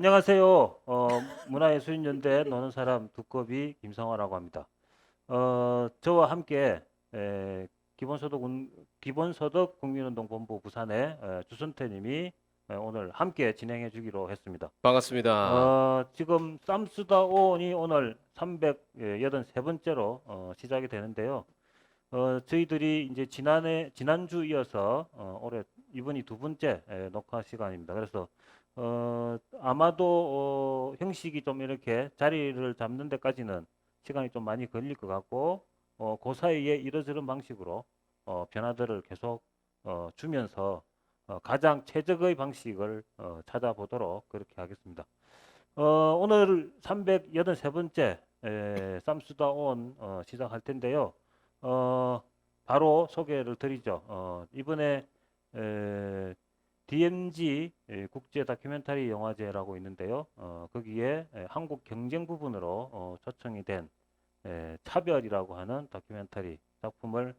안녕하세요. 문화예술인연대 노는 사람 두꺼비 김성화라고 합니다. 저와 함께 기본소득 국민운동본부 부산의 주선태님이 오늘 함께 진행해 주기로 했습니다. 반갑습니다. 지금 쌈수다온이 오늘 383번째로 시작이 되는데요. 저희들이 이제 지난주 이어서 올해 이번이 두 번째 녹화 시간입니다. 그래서 아마도 형식이 좀 이렇게 자리를 잡는 데까지는 시간이 좀 많이 걸릴 것 같고 그 사이에 이러저런 방식으로 변화들을 계속 주면서 가장 최적의 방식을 찾아보도록 그렇게 하겠습니다. 오늘 383번째 쌈수다온 시작할 텐데요. 바로 소개를 드리죠. 이번에 DMZ 국제 다큐멘터리 영화제라고 있는데요. 거기에 한국 경쟁 부분으로 초청이 된 차별이라고 하는 다큐멘터리 작품을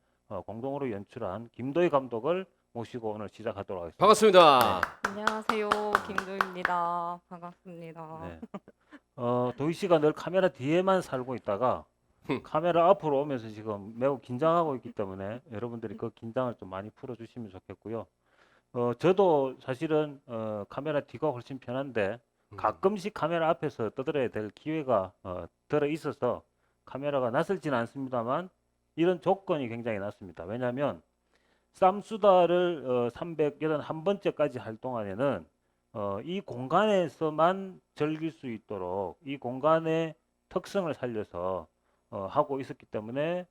공동으로 연출한 김도희 감독을 모시고 오늘 시작하도록 하겠습니다. 반갑습니다. 안녕하세요. 김도입니다. 반갑습니다. 네. 도희 씨가 늘 카메라 뒤에만 살고 있다가 카메라 앞으로 오면서 지금 매우 긴장하고 있기 때문에 여러분들이 그 긴장을 좀 많이 풀어주시면 좋겠고요. 저도 사실은 카메라 뒤가 훨씬 편한데 가끔씩 카메라 앞에서 떠들어야 될 기회가 들어 있어서 카메라가 낯설지는 않습니다만 이런 조건이 굉장히 낫습니다. 왜냐하면 쌈수다를 381번째까지 할 동안에는 이 공간에서만 즐길 수 있도록 이 공간의 특성을 살려서 하고 있었기 때문에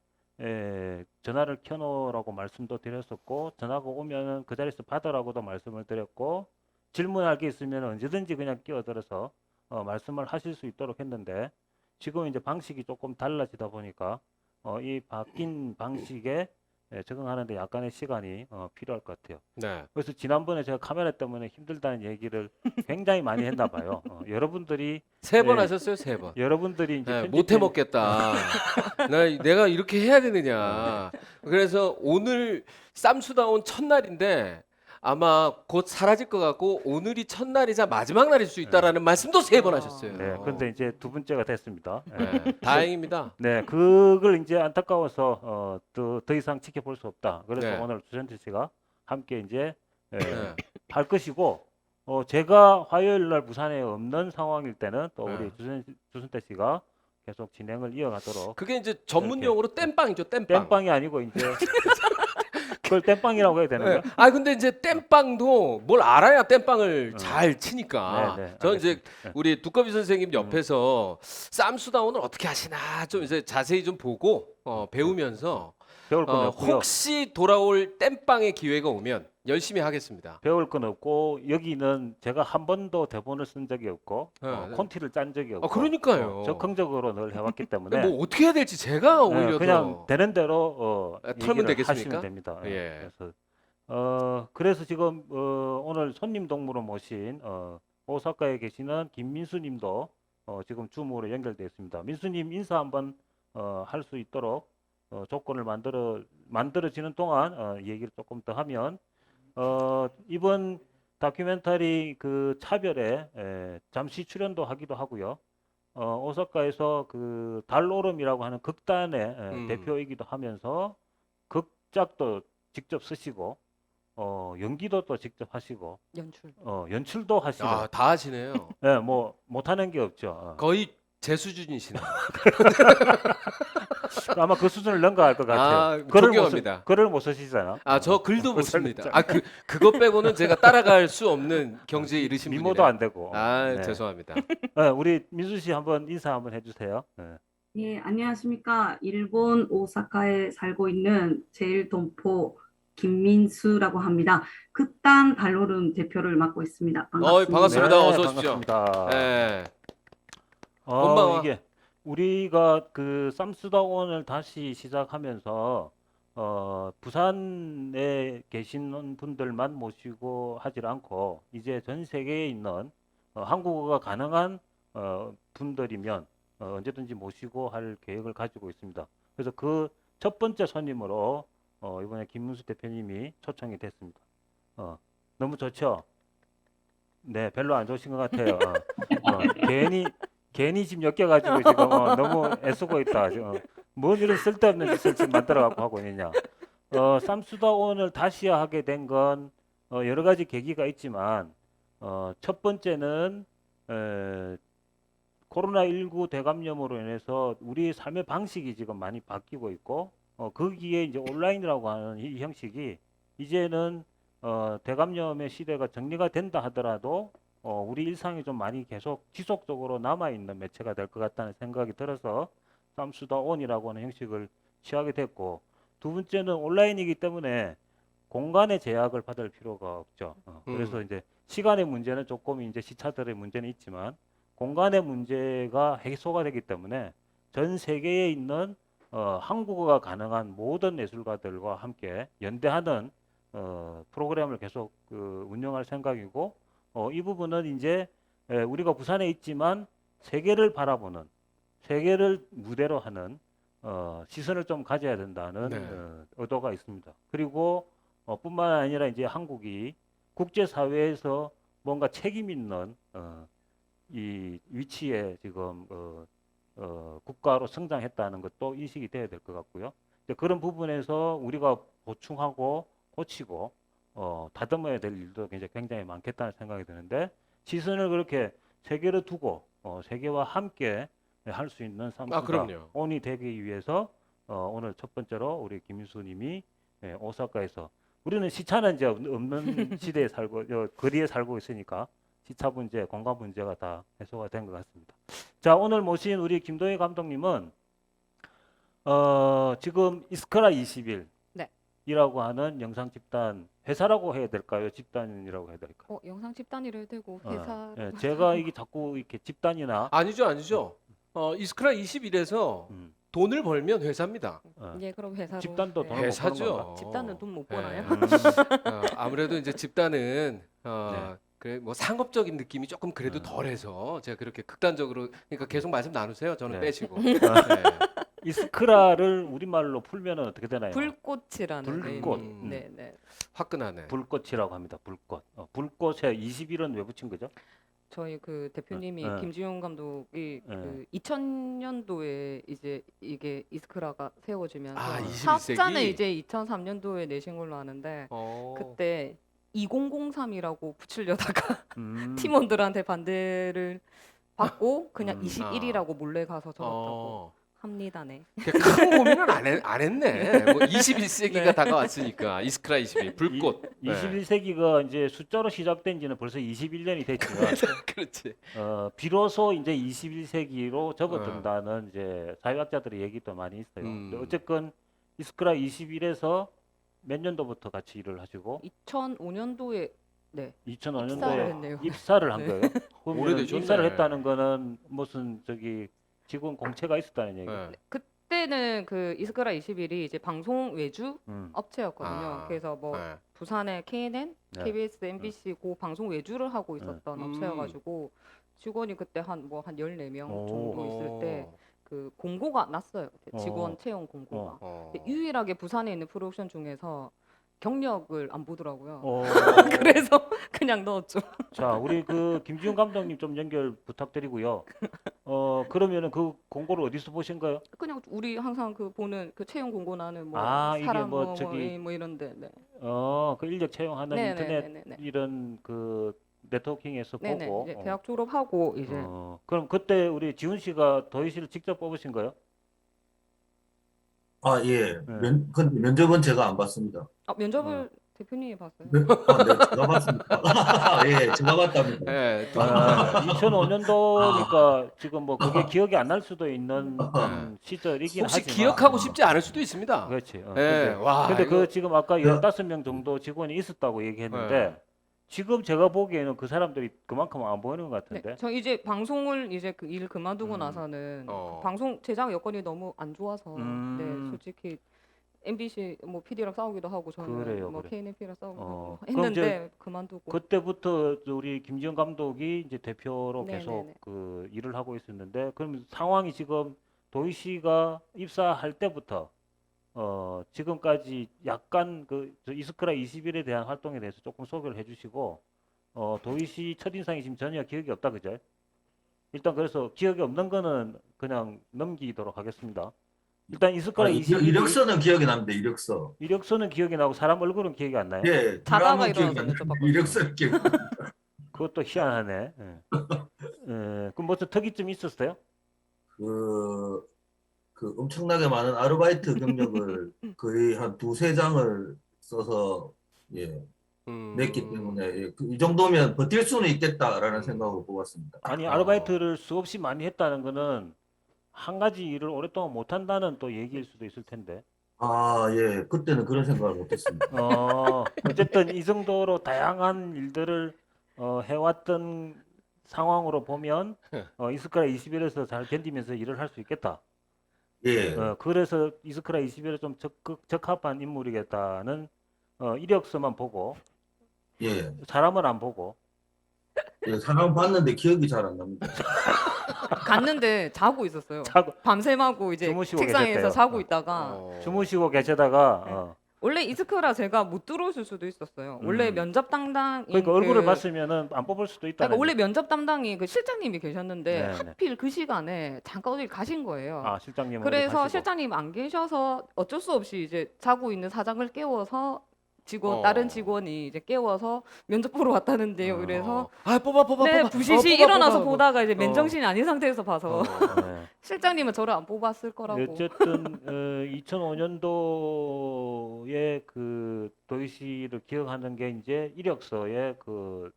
전화를 켜놓으라고 말씀도 드렸었고 전화가 오면은 그 자리에서 받으라고도 말씀을 드렸고 질문할 게 있으면 언제든지 그냥 끼어들어서 말씀을 하실 수 있도록 했는데 지금 이제 방식이 조금 달라지다 보니까 이 바뀐 방식에 적응하는데 약간의 시간이 필요할 것 같아요. 네. 그래서 지난번에 제가 카메라 때문에 힘들다는 얘기를 굉장히 많이 했나 봐요. 여러분들이 세 번 예, 하셨어요, 세 번. 여러분들이 이제 네, 못 편집해 해먹겠다. 내가 이렇게 해야 되느냐. 그래서 오늘 쌈수다온 첫날인데 아마 곧 사라질 것 같고 오늘이 첫날이자 마지막 날일 수 있다라는 말씀도 세 번 하셨어요. 네, 근데 이제 두 번째가 됐습니다. 네, 다행입니다. 네, 그걸 이제 안타까워서 더 이상 지켜볼 수 없다. 그래서 네. 오늘 주전태 씨가 함께 이제 네. 할 것이고, 제가 화요일 날 부산에 없는 상황일 때는 또 우리 주선태 씨가 계속 진행을 이어가도록. 그게 이제 전문 용어로 땜빵이죠, 땜빵. 땜빵이 아니고 이제 그걸 땜빵이라고 해야 되는 네. 거야? 아 근데 이제 땜빵도 뭘 알아야 땜빵을 잘 치니까. 네, 네, 저는 이제 알겠습니다. 네. 우리 두꺼비 선생님 옆에서 쌈수다운을 어떻게 하시나 좀 이제 자세히 좀 보고 배우면서 배울 건 없고요. 혹시 돌아올 땜빵의 기회가 오면 열심히 하겠습니다. 배울 건 없고 여기는 제가 한 번도 대본을 쓴 적이 없고 네, 네. 콘티를 짠 적이 없고 그러니까요. 적극적으로 늘 해왔기 때문에 뭐 어떻게 해야 될지 제가 오히려 그냥 더 되는 대로 털면 얘기를 되겠습니까? 하시면 됩니다. 예. 그래서 지금 오늘 손님 동무로 모신 오사카에 계시는 김민수님도 지금 줌으로 연결되어 있습니다. 민수님 인사 한번 할 수 있도록 조건을 만들어지는 동안 얘기를 조금 더 하면 이번 다큐멘터리 그 차별에 잠시 출연도 하기도 하고요. 오사카에서 그 달오름이라고 하는 극단의 대표이기도 하면서 극작도 직접 쓰시고 연기도 또 직접 하시고 연출. 연출도 하시고 다 하시네요. 네, 뭐 못하는 게 없죠. 거의 제 수준이시네요. 아마 그 수준을 넘어갈 것 같아요. 존경합니다. 글을 못 쓰시잖아. 저 글도 못 씁니다. 그거 빼고는 제가 따라갈 수 없는 경지에 이르신 분이네요. 미모도 안 되고. 네. 죄송합니다. 우리 민수 씨 한번 인사 한번 해주세요. 네. 예, 안녕하십니까. 일본 오사카에 살고 있는 제일동포 김민수라고 합니다. 극단 발로름 대표를 맡고 있습니다. 반갑습니다. 반갑습니다. 어서 오십시오. 반갑습니다. 네. 건방와. 이게 우리가 그 쌈수다원을 다시 시작하면서 부산에 계시는 분들만 모시고 하질 않고 이제 전 세계에 있는 한국어가 가능한 분들이면 언제든지 모시고 할 계획을 가지고 있습니다. 그래서 그 첫 번째 손님으로 이번에 김문수 대표님이 초청이 됐습니다. 너무 좋죠? 네, 별로 안 좋으신 것 같아요. 괜히 지금 엮여가지고 지금 너무 애쓰고 있다. 지금 뭔 이런 쓸데없는 짓을 지금 만들어갖고 하고 있느냐. 쌈수다원을 다시 하게 된 건 여러 가지 계기가 있지만 첫 번째는 코로나19 대감염으로 인해서 우리 삶의 방식이 지금 많이 바뀌고 있고 거기에 이제 온라인이라고 하는 이 형식이 이제는 대감염의 시대가 정리가 된다 하더라도 우리 일상에 좀 많이 계속 지속적으로 남아 있는 매체가 될 것 같다는 생각이 들어서 쌈수다온이라고 하는 형식을 취하게 됐고 두 번째는 온라인이기 때문에 공간의 제약을 받을 필요가 없죠. 그래서 이제 시간의 문제는 조금 이제 시차들의 문제는 있지만 공간의 문제가 해소가 되기 때문에 전 세계에 있는 한국어가 가능한 모든 예술가들과 함께 연대하는 프로그램을 계속 운영할 생각이고 이 부분은 이제 우리가 부산에 있지만 세계를 바라보는 세계를 무대로 하는 시선을 좀 가져야 된다는 네. 의도가 있습니다. 그리고 뿐만 아니라 이제 한국이 국제 사회에서 뭔가 책임 있는 이 위치에 지금 국가로 성장했다는 것도 인식이 돼야 될 것 같고요. 이제 그런 부분에서 우리가 보충하고 고치고 다듬어야 될 일도 굉장히 많겠다는 생각이 드는데 시선을 그렇게 세계로 두고 세계와 함께 할 수 있는 그럼요. 온이 되기 위해서 오늘 첫 번째로 우리 김민수님이 오사카에서 우리는 시차는 이제 없는 시대에 살고 거리에 살고 있으니까 시차 문제, 공간 문제가 다 해소가 된 것 같습니다. 자, 오늘 모신 우리 김도희 감독님은 지금 이스크라 21 네. 이라고 하는 영상 집단 회사라고 해야 될까요? 집단이라고 해야 될까요? 영상 집단이라 해도 되고 회사. 예, 제가 이게 자꾸 이렇게 집단이나 아니죠. 이스크라 21에서 음, 돈을 벌면 회사입니다. 예, 그럼 회사로. 집단도 네. 돈을 못 버는 회사죠. 건가? 집단은 돈 못 버나요? 아무래도 이제 집단은 네. 그래 뭐 상업적인 느낌이 조금 그래도 덜해서 제가 그렇게 극단적으로 그러니까 계속 말씀 나누세요. 저는 네. 빼시고. 이스크라를 우리말로 풀면은 어떻게 되나요? 불꽃이라는 불꽃. 의미. 네, 네. 화끈하네. 불꽃이라고 합니다. 불꽃. 불꽃에 21은 왜 붙인 거죠? 저희 그 대표님이 네. 김지용 감독이 네. 그 2000년도에 이제 이게 이스크라가 세워지면서 21세기? 사업자는 이제 2003년도에 내신 걸로 아는데 어. 그때 2003이라고 붙이려다가 음, 팀원들한테 반대를 받고 그냥 음. 21이라고 몰래 가서 적었다고 어. 합니다네. 큰 고민은 안 했네. 뭐 21세기가 네. 다가왔으니까 이스크라 21 불꽃. 네. 21세기가 이제 숫자로 시작된 지는 벌써 21년이 됐지만 그렇지. 비로소 이제 21세기로 접어든다는 이제 사회학자들의 얘기도 많이 있어요. 근데 어쨌건 이스크라 21에서 몇 년도부터 같이 일을 하시고 2005년도에 네. 2005년도에 입사를 했네요. 입사를 한 네. 거예요. 그러면 오래되셨네. 입사를 했다는 거는 무슨 저기 직원 공채가 있었다는 얘기. 네. 그때는 그 이스크라 21이 이제 방송 외주 음. 업체였거든요. 그래서 뭐 네. 부산의 KNN, 네. KBS, MBC 그 방송 외주를 하고 있었던 음. 업체여가지고 직원이 그때 한 14명 오. 정도 있을 때 그 공고가 났어요. 직원 채용 공고가. 근데 유일하게 부산에 있는 프로덕션 중에서 경력을 안 보더라고요. 그래서 그냥 넣었죠. 자, 우리 그 김지훈 감독님 좀 연결 부탁드리고요. 그러면은 그 공고를 어디서 보신 거예요? 그냥 우리 항상 그 보는 그 채용 공고 나는 뭐 이게 사람 뭐 뭐, 저기 뭐 이런데. 네. 그 인력 채용하는 인터넷 네네네네. 이런 그 네트워킹에서 네네. 보고. 이제 대학 졸업하고 이제 그럼 그때 우리 지훈 씨가 도희 씨를 직접 뽑으신 거예요? 예. 네. 근데 면접은 제가 안 봤습니다. 면접을 대표님이 봤어요. 네, 제가 봤습니다. 예, 제가 봤답니다. 네. 2005년도니까 지금 뭐 그게 기억이 안 날 수도 있는 네. 시절이긴 혹시 하지만. 기억하고 싶지 않을 수도 있습니다. 그렇지. 네. 와. 근데 이거- 그 지금 아까 네. 15명 정도 직원이 있었다고 얘기했는데 네. 지금 제가 보기에는 그 사람들이 그만큼 안 보이는 것 네, 같은데. 저 이제 방송을 이제 그 일 그만두고 음. 나서는 어. 그 방송 제작 여건이 너무 안 좋아서 음. 네, 솔직히 MBC 뭐 PD랑 싸우기도 하고 저는 그래요, 뭐 그래. KNP랑 싸우기도 하고 그럼 했는데 그만두고 그때부터 우리 김지영 감독이 이제 대표로 네네네. 계속 그 일을 하고 있었는데 그럼 상황이 지금 도희 씨가 입사할 때부터 지금까지 약간 저 이스크라 21에 대한 활동에 대해서 조금 소개를 해주시고 도희 씨 첫인상이 지금 전혀 기억이 없다 그죠? 일단 그래서 기억이 없는 거는 그냥 넘기도록 하겠습니다. 일단 이스카라 21이 이력서는 기억이 납니다. 이력서. 이력서는 기억이 나고 사람 얼굴은 기억이 안 나요? 예, 자다가 드라마 기억이 일어나서 안 나는데 여쭤봤거든요. 이력서는 기억이 납니다. 그것도 희한하네. 예. 그럼 무슨 특이점이 있었어요? 그, 그 엄청나게 많은 아르바이트 경력을 거의 한 두세 장을 써서 예, 냈기 때문에 예, 이 정도면 버틸 수는 있겠다라는 생각으로 뽑았습니다. 아니 아르바이트를 수없이 많이 했다는 거는 한 가지 일을 오랫동안 못 한다는 또 얘기일 수도 있을 텐데. 아, 예, 그때는 그런 생각을 못했습니다. 어쨌든 이 정도로 다양한 일들을 해왔던 상황으로 보면 이스크라 21에서 잘 견디면서 일을 할 수 있겠다. 예, 그래서 이스크라 21에 좀 적합한 인물이겠다는 이력서만 보고 예, 사람은 안 보고 예, 사람 봤는데 기억이 잘 안 납니다. 갔는데 자고 있었어요. 자고 밤샘하고 이제 주무시고 책상에서 계셨대요. 자고 있다가 주무시고 계시다가 네. 원래 이스크라 제가 못 들어오실 수도 있었어요. 원래 음. 면접 담당인 그러니까 얼굴을 봤으면은 안 뽑을 수도 있다. 그러니까 원래 면접 담당이 그 실장님이 계셨는데 네네. 하필 그 시간에 잠깐 어딜 가신 거예요. 아 실장님은 그래서 어디 가시고. 실장님 안 계셔서 어쩔 수 없이 이제 자고 있는 사장을 깨워서 직원 다른 직원이 이제 깨워서 면접 보러 왔다는데요. 그래서 아 뽑아 네, 부시시 일어나서 뽑아. 보다가 이제 맨정신이 아닌 상태에서 봐서 네. 실장님은 저를 안 뽑았을 거라고. 어쨌든 2005년도에 그 도희 씨를 기억하는 게 이제 이력서에 그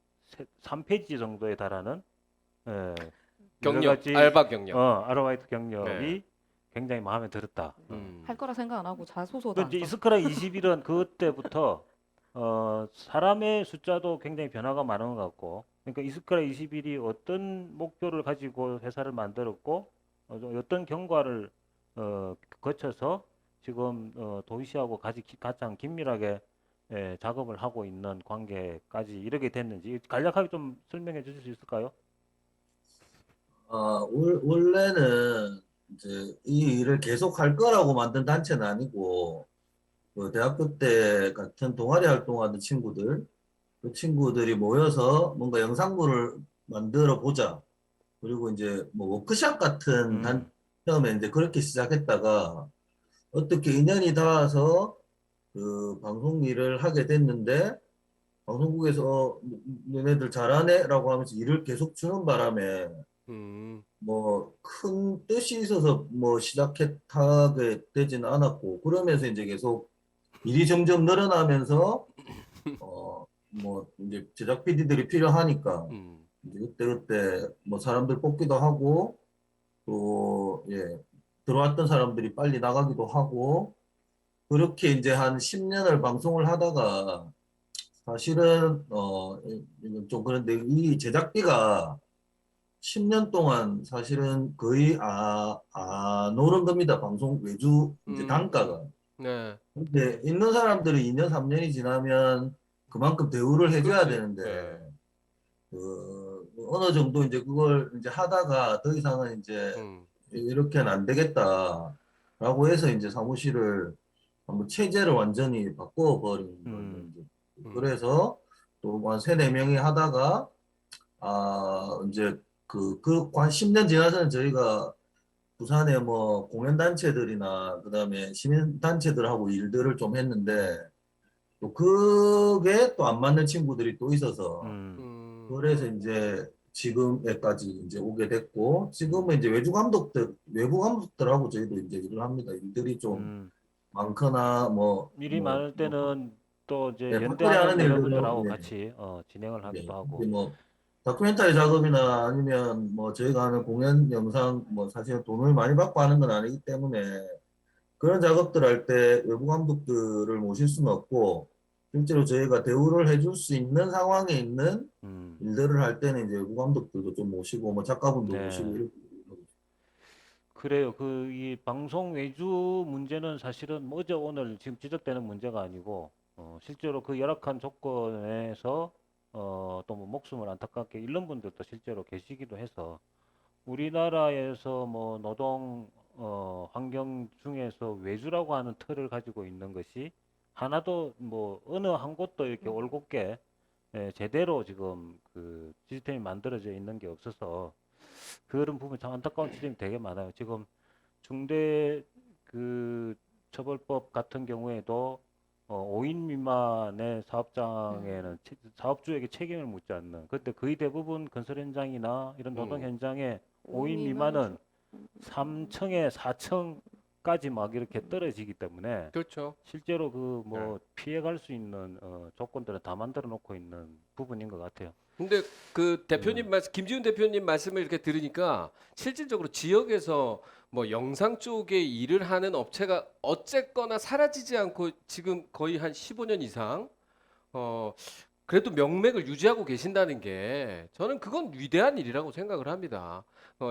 3페이지 정도에 달하는 예, 여러 경력 가지 알바 경력. 아르바이트 경력이 네. 굉장히 마음에 들었다. 할 거라 생각 안 하고 자소서도 그 안 이제 써. 이스크라 21은 그때부터 사람의 숫자도 굉장히 변화가 많은 것 같고, 그러니까 이스크라 21이 어떤 목표를 가지고 회사를 만들었고, 어떤 경과를 거쳐서 지금 도희 씨하고 가장 긴밀하게 작업을 하고 있는 관계까지 이르게 됐는지 간략하게 좀 설명해 주실 수 있을까요? 원래는 이제 이 일을 계속 할 거라고 만든 단체는 아니고, 그 대학교 때 같은 동아리 활동하던 친구들, 그 친구들이 모여서 뭔가 영상물을 만들어 보자. 그리고 이제 뭐 워크샵 같은 처음에 이제 그렇게 시작했다가 어떻게 인연이 닿아서 그 방송 일을 하게 됐는데 방송국에서 너네들 잘하네라고 하면서 일을 계속 주는 바람에 뭐 큰 뜻이 있어서 뭐 시작하게 되지는 않았고 그러면서 이제 계속 일이 점점 늘어나면서 뭐 이제 제작 PD들이 필요하니까 이제 그때 뭐 사람들 뽑기도 하고 또 예, 들어왔던 사람들이 빨리 나가기도 하고 그렇게 이제 한 10년을 방송을 하다가 사실은 이건 좀 그런데 이 제작비가 10년 동안 사실은 거의 안 오른 겁니다. 방송 외주 이제 단가가. 네. 근데 있는 사람들이 2년, 3년이 지나면 그만큼 대우를 해줘야 그렇지. 되는데 네. 그 어느 정도 이제 그걸 이제 하다가 더 이상은 이제 이렇게는 안 되겠다라고 해서 이제 사무실을 한번 체제를 완전히 바꿔버린 거예요. 이제. 그래서 또 한 세네 명이 하다가 이제 한 10년 지나서는 저희가 부산에 뭐 공연단체들이나 그다음에 시민단체들하고 일들을 좀 했는데 또 그게 또 안 맞는 친구들이 또 있어서 그래서 이제 지금에까지 이제 오게 됐고 지금은 이제 외부 감독들하고 저희도 이제 일을 합니다. 일들이 좀 많거나 일이 많을 때는 또 이제 네, 밖에 연대하는 하는 여러분들하고 일들은 같이 진행을 네, 하기도 하고. 이제 뭐 다큐멘터리 작업이나 아니면 뭐 저희가 하는 공연 영상 뭐 사실 돈을 많이 받고 하는 건 아니기 때문에 그런 작업들 할 때 외부 감독들을 모실 수는 없고 실제로 저희가 대우를 해줄 수 있는 상황에 있는 일들을 할 때는 이제 외부 감독들도 좀 모시고 뭐 작가분도 네. 모시고 이렇게 그래요. 그 이 방송 외주 문제는 사실은 뭐 어제 오늘 지금 지적되는 문제가 아니고 실제로 그 열악한 조건에서 또 뭐 목숨을 안타깝게 잃는 분들도 실제로 계시기도 해서 우리나라에서 뭐 노동 환경 중에서 외주라고 하는 틀을 가지고 있는 것이 하나도 뭐 어느 한 곳도 이렇게 올곧게 제대로 지금 그 시스템이 만들어져 있는 게 없어서 그런 부분 참 안타까운 지점이 되게 많아요. 지금 중대 그 처벌법 같은 경우에도 5인 미만의 사업장에는 사업주에게 책임을 묻지 않는. 그때 거의 대부분 건설 현장이나 이런 노동 현장에 5인 미만은 3층에 4층까지 막 이렇게 떨어지기 때문에 그렇죠. 실제로 그 뭐 피해갈 수 있는 조건들을 다 만들어 놓고 있는 부분인 것 같아요. 근데 그 대표님 말씀, 김지훈 대표님 말씀을 이렇게 들으니까 실질적으로 지역에서 뭐 영상 쪽에 일을 하는 업체가 어쨌거나 사라지지 않고 지금 거의 한 15년 이상 그래도 명맥을 유지하고 계신다는 게 저는 그건 위대한 일이라고 생각을 합니다.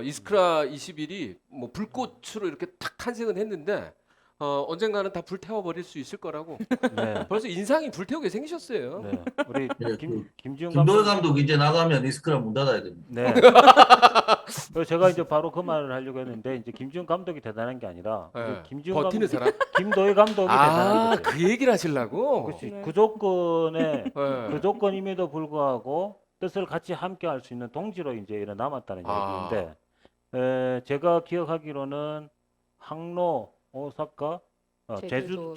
이스크라 21이 뭐 불꽃으로 이렇게 탁 탄생은 했는데 언젠가는 다 불태워 버릴 수 있을 거라고 네. 벌써 인상이 불태우게 생기셨어요. 네. 우리 네, 김지훈 김도희 감독. 감독 이제 나가면 이스크라 문 닫아야 됩니다. 네. 그래서 제가 이제 바로 그 말을 하려고 했는데 이제 김지훈 감독이 대단한 게 아니라 네. 김지훈 버티는 감독, 사람. 김도희 감독이 대단한 거죠. 그 얘기를 하시려고. 그렇지. 네. 그 조건에 네. 그 조건임에도 불구하고 뜻을 같이 함께 할 수 있는 동지로 이제 일어남았다는 아. 얘기인데 제가 기억하기로는 항로, 오사카, 제주,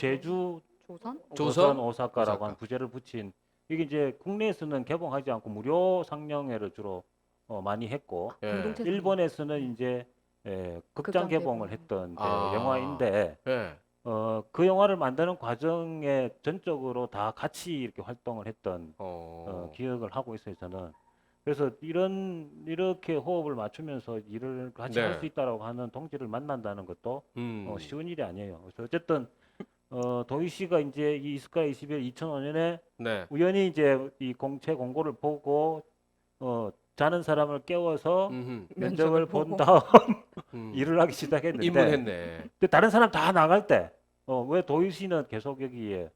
조선? 조선, 오사카라고 오사카. 하는 부제를 붙인 이게 이제 국내에서는 개봉하지 않고 무료 상영회를 주로 많이 했고 예. 공동체 일본에서는 이제 극장 극장 개봉을 개봉. 했던 아. 영화인데 예. 그 영화를 만드는 과정에 전적으로 다 같이 이렇게 활동을 했던 기억을 하고 있어요, 저는. 그래서 이렇게 호흡을 맞추면서 일을 같이 할 네. 수 있다라고 하는 동지를 만난다는 것도 쉬운 일이 아니에요. 그래서 어쨌든 도희 씨가 이제 이 이스카 21 2005년에 네. 우연히 이제 이 공채 공고를 보고 자는 사람을 깨워서 음흠. 면접을 본 보고. 다음 음. 일을 하기 시작했는데 입문했네. 근데 다른 사람 다 나갈 때 왜 도희 씨는 계속 여기에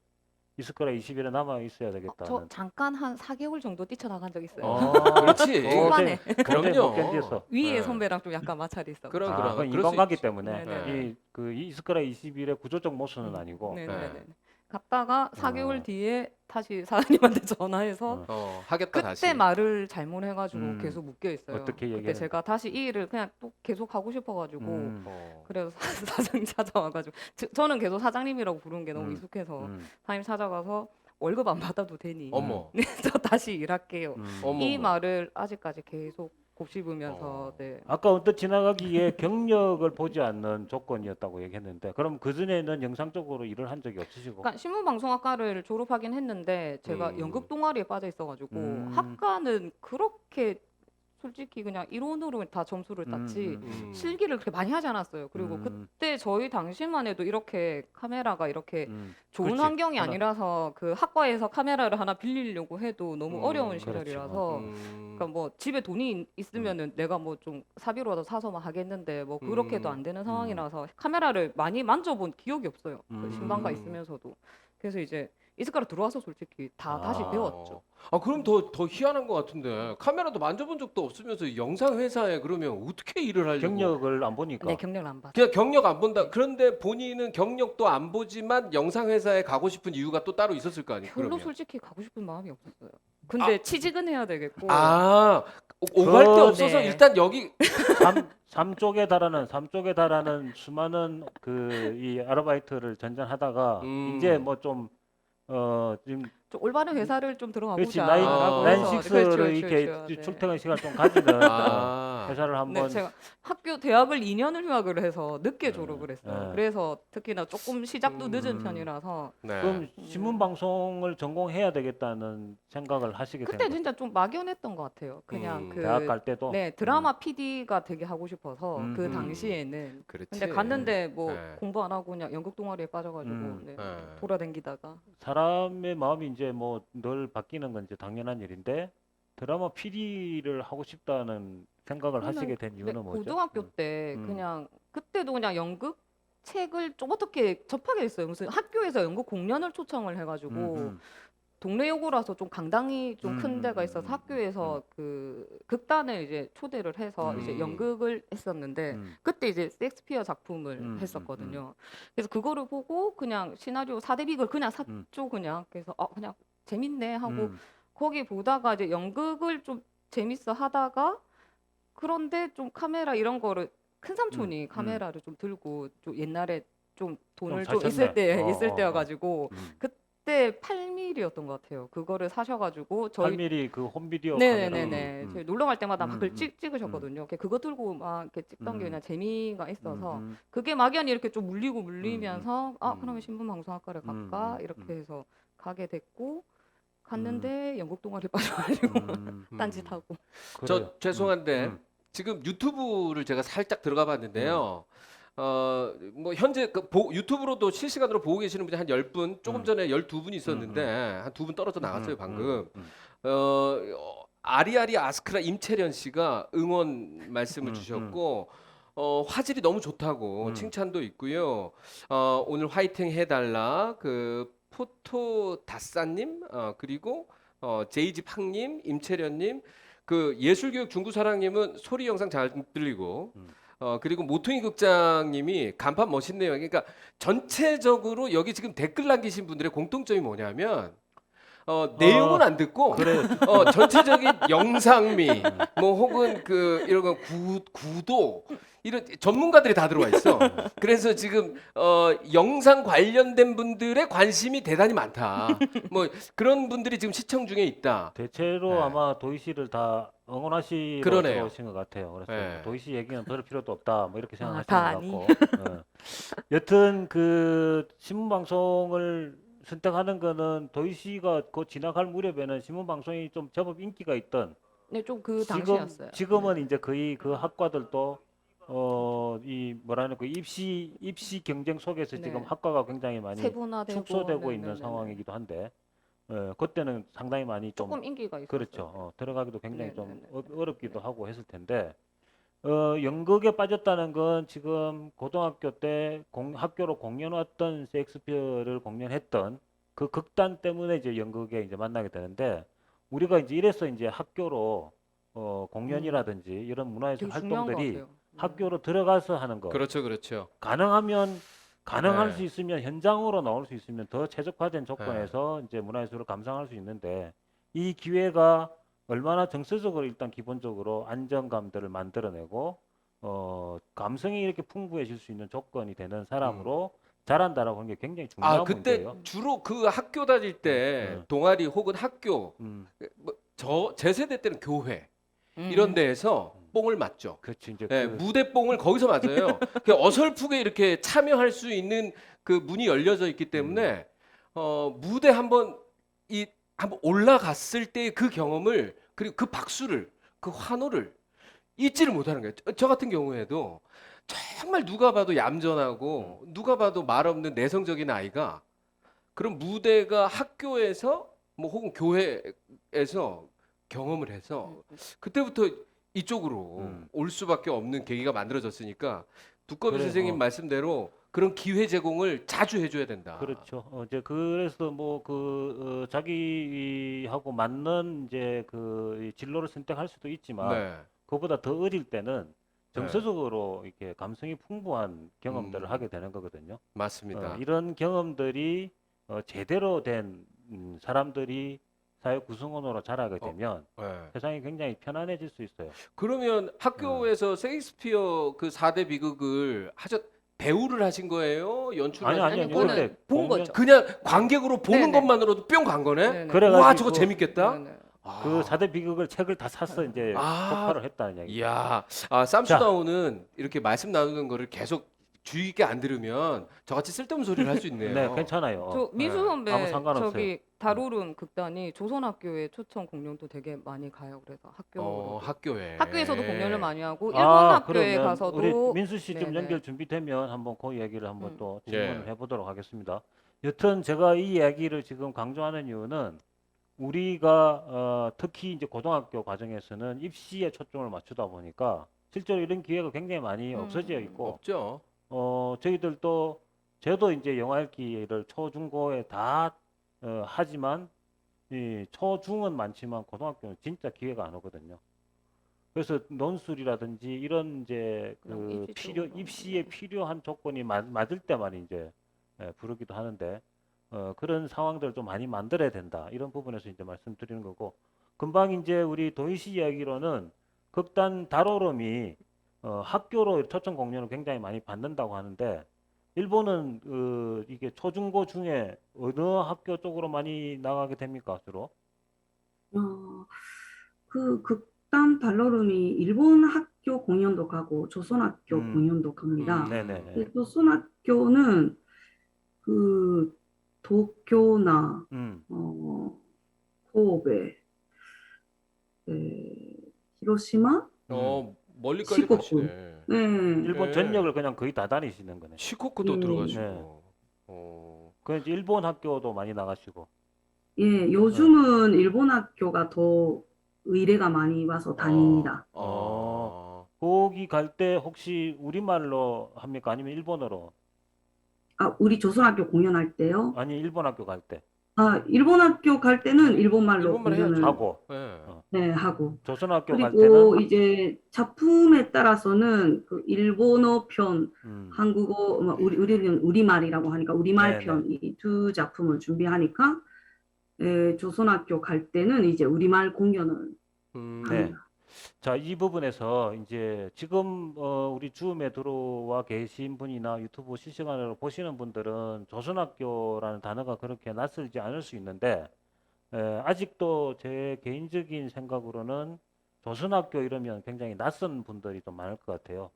이스카라 20일에 남아 있어야 저 되겠다는. 잠깐 한 4개월 정도 뛰쳐나간 적 있어요. 그렇지. 초반에. 그럼요. 못 견디었어. 위에 네. 선배랑 좀 약간 마찰이 있어. 그럼, 아, 그럼. 그건 그럴 수 인간관계 있지. 때문에 네네. 이 이스카라 21의 구조적 모순은 아니고. 네네네. 갔다가 4개월 어. 뒤에 다시 사장님한테 전화해서 하겠다 그때 다시. 말을 잘못해가지고 음. 계속 묶여 있어요. 어떻게 그때 얘기했는데? 제가 다시 이 일을 그냥 또 계속 하고 싶어가지고 음, 그래서 사장님 찾아와가지고 저는 계속 사장님이라고 부르는 게 너무 음. 익숙해서 음, 사장님 찾아가서 월급 안 받아도 되니 어머. 저 다시 일할게요. 어머. 이 말을 아직까지 계속 곱씹으면서 네. 아까 언뜻 지나가기에 경력을 보지 않는 조건이었다고 얘기했는데 그럼 그 전에는 영상적으로 일을 한 적이 없으시고. 그러니까 신문방송학과를 졸업하긴 했는데 제가 연극 동아리에 빠져 있어가지고 학과는 그렇게 솔직히 그냥 이론으로 다 점수를 땄지 실기를 그렇게 많이 하지 않았어요. 그리고 그때 저희 당시만 해도 이렇게 카메라가 이렇게 좋은 그렇지. 환경이 하나. 아니라서 그 학과에서 카메라를 하나 빌리려고 해도 너무 어려운 그렇지. 시절이라서 그러니까 뭐 집에 돈이 있으면은 내가 뭐 좀 사비로라도 사서 막 하겠는데 뭐 그렇게도 안 되는 상황이라서 카메라를 많이 만져본 기억이 없어요. 그 신방과 있으면서도. 그래서 이제 이스카라 들어와서 솔직히 다 다시 배웠죠. 그럼 더 희한한 것 같은데 카메라도 만져본 적도 없으면서 영상 회사에 그러면 어떻게 일을 하려고? 경력을 안 보니까. 네, 경력을 안 받아. 그냥 경력 안 본다. 그런데 본인은 경력도 안 보지만 영상 회사에 가고 싶은 이유가 또 따로 있었을 거 아니에요. 별로 그러면. 솔직히 가고 싶은 마음이 없었어요. 근데 취직은 해야 되겠고. 오갈 데 없어서 네. 일단 여기 삼쪽에 달하는 수많은 그 이 아르바이트를 전전하다가 이제 뭐 좀 지금 좀 올바른 회사를 좀 들어가 그렇지 보자. 나인식스를 이렇게 출퇴근 시간 좀 가지는 회사를 네, 한번. 제가 대학을 2년을 휴학을 해서 늦게 졸업을 했어요. 네. 그래서 특히나 조금 시작도 늦은 편이라서 네. 그럼 신문 방송을 전공해야 되겠다는 생각을 하시게 된 그때 거예요. 진짜 좀 막연했던 것 같아요. 그냥 그 대학 갈 때도. 네, 드라마 PD가 되게 하고 싶어서 그 당시에는. 그렇지. 근데 갔는데 뭐 네. 공부 안 하고 그냥 연극 동아리에 빠져가지고 네, 돌아다니다가 사람의 마음이 이제 뭐 늘 바뀌는 건 이제 당연한 일인데 드라마 PD를 하고 싶다는 생각을 하시게 된 이유는 뭐죠? 고등학교 때 그냥 그때도 그냥 연극 책을 좀 어떻게 접하게 됐어요. 무슨 학교에서 연극 공연을 초청을 해가지고 동네 요구라서 좀 강당이 좀 큰 데가 있어서 학교에서 그 극단을 이제 초대를 해서 이제 연극을 했었는데 그때 이제 셰익스피어 작품을 했었거든요. 그래서 그거를 보고 그냥 시나리오 4대 빅을 그냥 샀죠 그냥. 그래서 그냥 재밌네 하고 거기 보다가 이제 연극을 좀 재밌어 하다가 그런데 좀 카메라 이런 거를 큰 삼촌이 카메라를 좀 들고 좀 옛날에 좀 돈을 좀 있을 사셨네. 때 어, 있을 어, 어. 때여가지고 그때 8mm였던 것 같아요. 그거를 사셔가지고 저희 8mm 그 홈비디오 카메라. 네네네네 저희 놀러 갈 때마다 막 그걸 음, 찍으셨거든요. 그거 들고 막 이렇게 찍던 게 음, 그냥 재미가 있어서 음, 그게 막연히 이렇게 좀 물리면서 아 음, 그러면 신문방송학과를 음, 갈까 음, 이렇게 해서 가게 됐고 음, 갔는데 연극 동아리 빠져가지고 음, 딴짓하고 그래요. 저 죄송한데 음. 지금 유튜브를 제가 살짝 들어가 봤는데요. 뭐 현재 유튜브로도 실시간으로 보고 계시는 분이 한 10분, 조금 전에 12분 있었는데 한 2분 떨어져 나갔어요, 방금. 아리아리 아스크라 임채련 씨가 응원 말씀을 주셨고 화질이 너무 좋다고 칭찬도 있고요. 오늘 화이팅 해달라 그 포토 다싸님 그리고 제이지 팡님, 임채련님, 그 예술교육 중구사랑님은 소리 영상 잘 들리고 그리고 모퉁이 극장님이 간판 멋있네요. 그러니까 전체적으로 여기 지금 댓글 남기신 분들의 공통점이 뭐냐면 내용은 안 듣고 그래. 전체적인 영상미 뭐 혹은 그 이런 거 구도 이런 전문가들이 다 들어와 있어. 그래서 지금 영상 관련된 분들의 관심이 대단히 많다. 뭐 그런 분들이 지금 시청 중에 있다. 대체로 네. 아마 도희 씨를 다 응원하시러 그러네요. 들어오신 것 같아요. 그래서 네. 도희 씨 얘기는 들을 필요도 없다. 뭐 이렇게 생각하시는 다 것 아니. 같고. 여튼 그 신문 방송을 선택하는 거는 도희 씨가 곧 지나갈 무렵에는 신문 방송이 좀 제법 인기가 있던 네, 좀 그 지금 당시였어요. 지금은 네. 이제 거의 그 학과들도 이 뭐라는 그 입시 경쟁 속에서 지금 네. 학과가 굉장히 많이 세분화되고 축소되고 있는 네네네네. 상황이기도 한데 그때는 상당히 많이 좀 조금 인기가 있었어요. 그렇죠. 들어가기도 굉장히 좀 네네네. 어렵기도 하고 했을 텐데 연극에 빠졌다는 건 지금 고등학교 때 학교로 공연 왔던 셰익스피어를 공연했던 그 극단 때문에 이제 연극에 이제 만나게 되는데 우리가 이제 이래서 이제 학교로 공연이라든지 이런 문화예술 되게 중요한 것 활동들이 같아요. 네. 학교로 들어가서 하는 거 그렇죠. 가능할 네. 수 있으면 현장으로 나올 수 있으면 더 최적화된 네. 조건에서 이제 문화예술을 감상할 수 있는데 이 기회가 얼마나 정서적으로 일단 기본적으로 안정감들을 만들어내고 감성이 이렇게 풍부해질 수 있는 조건이 되는 사람으로 자란다라고 하는 게 굉장히 중요한 그때 문제예요. 주로 그 학교 다닐 때 음. 동아리 혹은 학교 음, 제 세대 때는 교회 음. 이런 데에서 뽕을 맞죠. 그렇지 이제 네, 그 무대 뽕을 거기서 맞아요. 그 어설프게 이렇게 참여할 수 있는 그 문이 열려져 있기 때문에 무대 한번 올라갔을 때 그 경험을 그리고 그 박수를 그 환호를 잊지를 못하는 거예요. 저 같은 경우에도 정말 누가 봐도 얌전하고 누가 봐도 말 없는 내성적인 아이가 그런 무대가 학교에서 뭐 혹은 교회에서 경험을 해서 그때부터 이쪽으로 올 수밖에 없는 계기가 만들어졌으니까 두꺼비 그래, 선생님 말씀대로 그런 기회 제공을 자주 해줘야 된다. 그렇죠. 이제 그래서 뭐 그 자기하고 맞는 이제 이 진로를 선택할 수도 있지만 네. 그보다 더 어릴 때는 네. 정서적으로 이렇게 감성이 풍부한 경험들을 하게 되는 거거든요. 맞습니다. 이런 경험들이 제대로 된 사람들이 사회 구성원으로 자라게 되면 네. 세상이 굉장히 편안해질 수 있어요. 그러면 학교에서 셰익스피어 그 4대 비극을 배우를 하신 거예요? 연출을 아니 하신 아니 아니, 아니 그거는 그때 본 공연- 거죠. 그냥 관객으로 보는 네네. 것만으로도 뿅 간 거네? 네네. 그래가지고 와, 저거 재밌겠다. 네네. 그 4대 비극을 책을 다 사서 이제 아. 폭발을 했다는 얘기. 이야, 쌈수다운은 이렇게 말씀 나누는 거를 계속 주의 깊게 안 들으면 저같이 쓸데없는 소리를 할 수 있네요. 네, 괜찮아요. 저 민수 네. 선배 아무 상관없어요. 저기 다루름 극단이 조선학교에 초청 공연도 되게 많이 가요. 그래서 학교로 학교에. 학교에서도 공연을 많이 하고 일본 아, 학교에 그러면 가서도 우리 민수 씨 좀 네네. 연결 준비되면 한번 그 얘기를 한번 또 질문을 예. 해보도록 하겠습니다. 여튼 제가 이 이야기를 지금 강조하는 이유는 우리가 특히 이제 고등학교 과정에서는 입시에 초점을 맞추다 보니까 실제로 이런 기회가 굉장히 많이 없어져 있고 없죠. 저희들도 저도 이제 영화 읽기를 초중고에 다 하지만 이 초중은 많지만 고등학교는 진짜 기회가 안 오거든요. 그래서 논술이라든지 이런 이제 그런 그 입시 필요 쪽으로, 입시에 네. 필요한 조건이 맞을 때만 이제 부르기도 하는데 그런 상황들을 좀 많이 만들어야 된다. 이런 부분에서 이제 말씀드리는 거고, 금방 이제 우리 도희 씨 이야기로는 극단 다로름이 학교로 초청 공연을 굉장히 많이 받는다고 하는데, 일본은 이게 초중고 중에 어느 학교 쪽으로 많이 나가게 됩니까, 주로? 그 극단 발로름이 일본 학교 공연도 가고 조선 학교 음. 공연도 갑니다. 네네네. 근데 조선 학교는 그 도쿄나 음. 고베, 히로시마, 멀리까지 시코쿠. 가시네. 네, 일본 예. 전역을 그냥 거의 다 다니시는 거네. 시코쿠도 예. 들어가시고. 네. 그 이제 일본 학교도 많이 나가시고. 예, 요즘은 일본 학교가 더 의뢰가 많이 와서 다닙니다. 거기 갈 때 혹시 우리말로 합니까? 아니면 일본어로? 우리 조선 학교 공연할 때요? 아니, 일본 학교 갈 때. 일본 학교 갈 때는 일본말로 일본말 해야죠. 공연을 하고, 예. 네, 하고. 조선 학교 갈 그리고 때는, 이제 작품에 따라서는 그 일본어 편, 한국어, 우리는 우리말이라고 하니까 우리말 네네. 편 이 두 작품을 준비하니까 조선학교 갈 때는 이제 우리말 공연을 네. 합니다. 자, 이 부분에서 이제 지금 우리 줌에 들어와 계신 분이나 유튜브 실시간으로 보시는 분들은 조선학교라는 단어가 그렇게 낯설지 않을 수 있는데, 아직도 제 개인적인 생각으로는 조선학교 이러면 굉장히 낯선 분들이 좀 많을 것 같아요.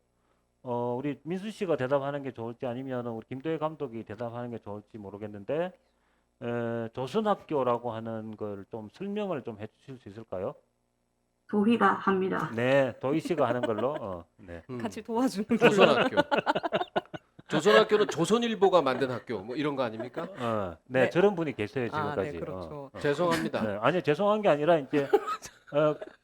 우리 민수 씨가 대답하는 게 좋을지 아니면 우리 김도혜 감독이 대답하는 게 좋을지 모르겠는데, 조선학교라고 하는 걸 좀 설명을 좀 해주실 수 있을까요? 도희가 합니다. 네, 도희 씨가 하는 걸로. 네. 같이 도와주는 걸로. 조선학교. 조선학교는 조선일보가 만든 학교 뭐 이런 거 아닙니까? 네, 네. 저런 분이 계세요 네, 지금까지. 그렇죠. 죄송합니다. 네, 아니요, 죄송한 게 아니라 이제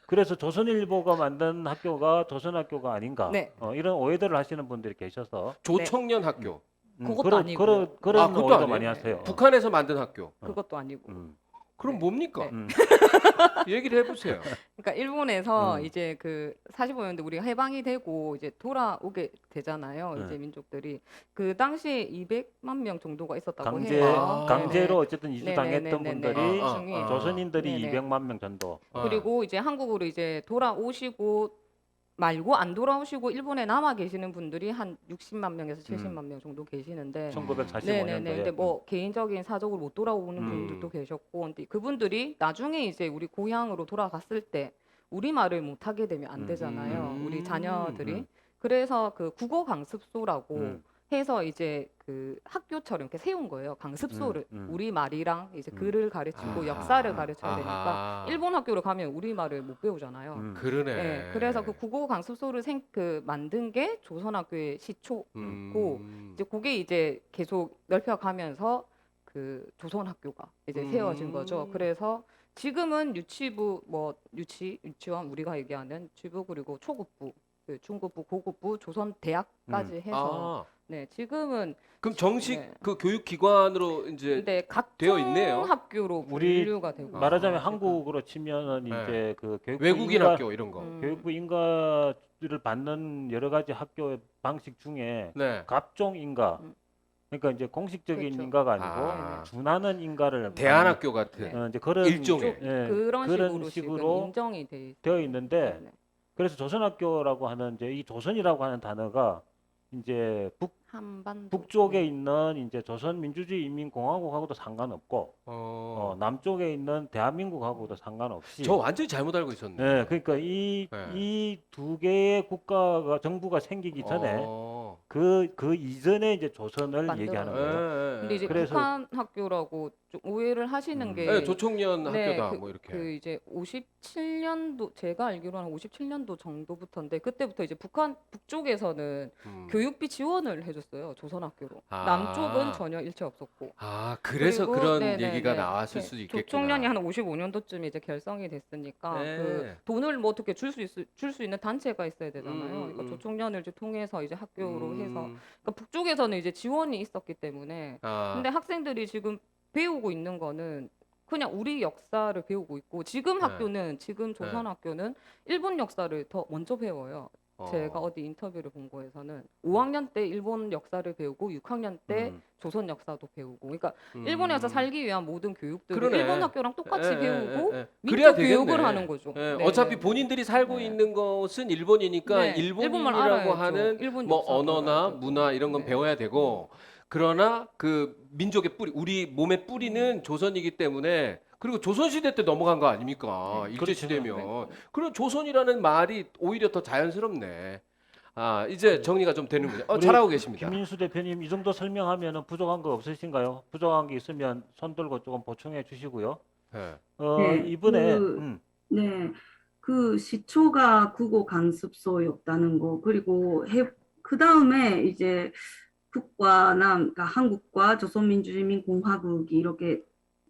그래서 조선일보가 만든 학교가 조선학교가 아닌가. 네. 이런 오해들을 하시는 분들이 계셔서 조청년 학교. 그것도 아니고요. 그런 그것도 오해도 아니에요? 많이 하세요. 북한에서 만든 학교. 그것도 아니고. 그럼 네. 뭡니까? 네. 얘기를 해보세요. 그러니까 일본에서 음. 이제 그 45년대 우리가 해방이 되고 이제 돌아오게 되잖아요. 네. 이제 민족들이 그 당시에 200만 명 정도가 있었다고 강제 해요. 강제로 어쨌든 이주당했던 네네네네네. 분들이 중에 조선인들이 네네. 200만 명 정도. 그리고 이제 한국으로 이제 돌아오시고 말고 안 돌아오시고 일본에 남아 계시는 분들이 한 60만 명에서 70만 명 정도 계시는데 1945년도에. 네네네. 근데 뭐 개인적인 사적으로 못 돌아오는 음. 분들도 계셨고, 근데 그분들이 나중에 이제 우리 고향으로 돌아갔을 때 우리 말을 못 하게 되면 안 되잖아요. 우리 자녀들이. 그래서 그 국어 강습소라고 해서 이제 그 학교처럼 이렇게 세운 거예요. 강습소를. 우리 말이랑 이제 글을 가르치고 역사를 가르쳐야 되니까 일본 학교를 가면 우리 말을 못 배우잖아요. 그러네. 네, 그래서 그 국어 강습소를 만든 게 조선학교의 시초고 이제 그게 이제 계속 넓혀가면서 그 조선학교가 이제 세워진 거죠. 그래서 지금은 유치부 유치원 우리가 얘기하는 유치부 그리고 초급부, 그 중급부, 고급부, 조선 대학까지 해서 네, 지금은 그럼 정식 네. 그 교육기관으로 이제 근데 각종 되어 있네요. 학교로 우리 분류가 되고 말하자면 있어요, 한국으로 치면은 네. 이제 그 교육부 외국인 인가, 학교 이런 거. 교육부 인가를 받는 여러 가지 학교의 방식 중에 네. 갑종 인가, 음. 그러니까 이제 공식적인 그렇죠. 인가가 아니고 준하는 인가를 대안학교 같은 네. 이제 그런 일종의. 예, 그런 식으로 식으로 지금 인정이 돼 있어요. 되어 있는데 네. 그래서 조선학교라고 하는 이제 이 조선이라고 하는 단어가 이제 한반도 북쪽에 있는 이제 조선민주주의 인민공화국하고도 상관없고 남쪽에 있는 대한민국하고도 상관없이 저 완전히 잘못 알고 있었네. 네, 그러니까 이 두 개의 국가가 정부가 생기기 전에 그 이전에 이제 조선을 만들어요. 얘기하는 거예요. 근데 이제 그래서- 북한 학교라고 좀 오해를 하시는 게 네, 조총련 네, 학교다 뭐 이렇게. 그 이제 57년도 제가 알기로는 57년도 정도부터인데 그때부터 이제 북쪽에서는 교육비 지원을 해줬어요. 조선학교로. 아. 남쪽은 전혀 일체 없었고. 그래서 그리고 그런 네네네. 얘기가 나왔을 네, 수도 있겠구나. 조총련이 한 55년도쯤에 이제 결성이 됐으니까 네. 그 돈을 뭐 어떻게 줄 수 있는 단체가 있어야 되잖아요. 그러니까 음. 조총련을 이제 통해서 이제 학교로 해서 음. 그러니까 북쪽에서는 이제 지원이 있었기 때문에 근데 학생들이 지금 배우고 있는 거는 그냥 우리 역사를 배우고 있고 지금 네. 학교는 지금 조선 학교는 일본 역사를 더 먼저 배워요. 제가 어디 인터뷰를 본 거에서는 5학년 때 일본 역사를 배우고 6학년 때 음. 조선 역사도 배우고, 그러니까 일본에서 살기 위한 모든 교육들을 그러네. 일본 학교랑 똑같이 배우고 그래야 민족 되겠네. 교육을 하는 거죠. 예, 네, 어차피 네, 네. 본인들이 살고 네. 있는 것은 일본이니까 네, 일본말 일본인이라고 알아야죠. 하는 일본 뭐 역사도 언어나 알아야 되고. 문화 이런 건 네. 배워야 되고, 그러나 그 민족의 뿌리, 우리 몸의 뿌리는 조선이기 때문에, 그리고 조선시대 때 넘어간 거 아닙니까? 네. 일제시대면. 네. 그럼 조선이라는 말이 오히려 더 자연스럽네. 아, 이제 정리가 좀 되는군요. 우리 잘하고 계십니다. 김민수 대표님 이 정도 설명하면은 부족한 거 없으신가요? 부족한 게 있으면 손 들고 조금 보충해 주시고요. 예. 네, 이번에 네, 그 시초가 국어 강습소였다는 거, 그리고 그 다음에 이제 그러니까 한국과 조선민주주의인민공화국이 이렇게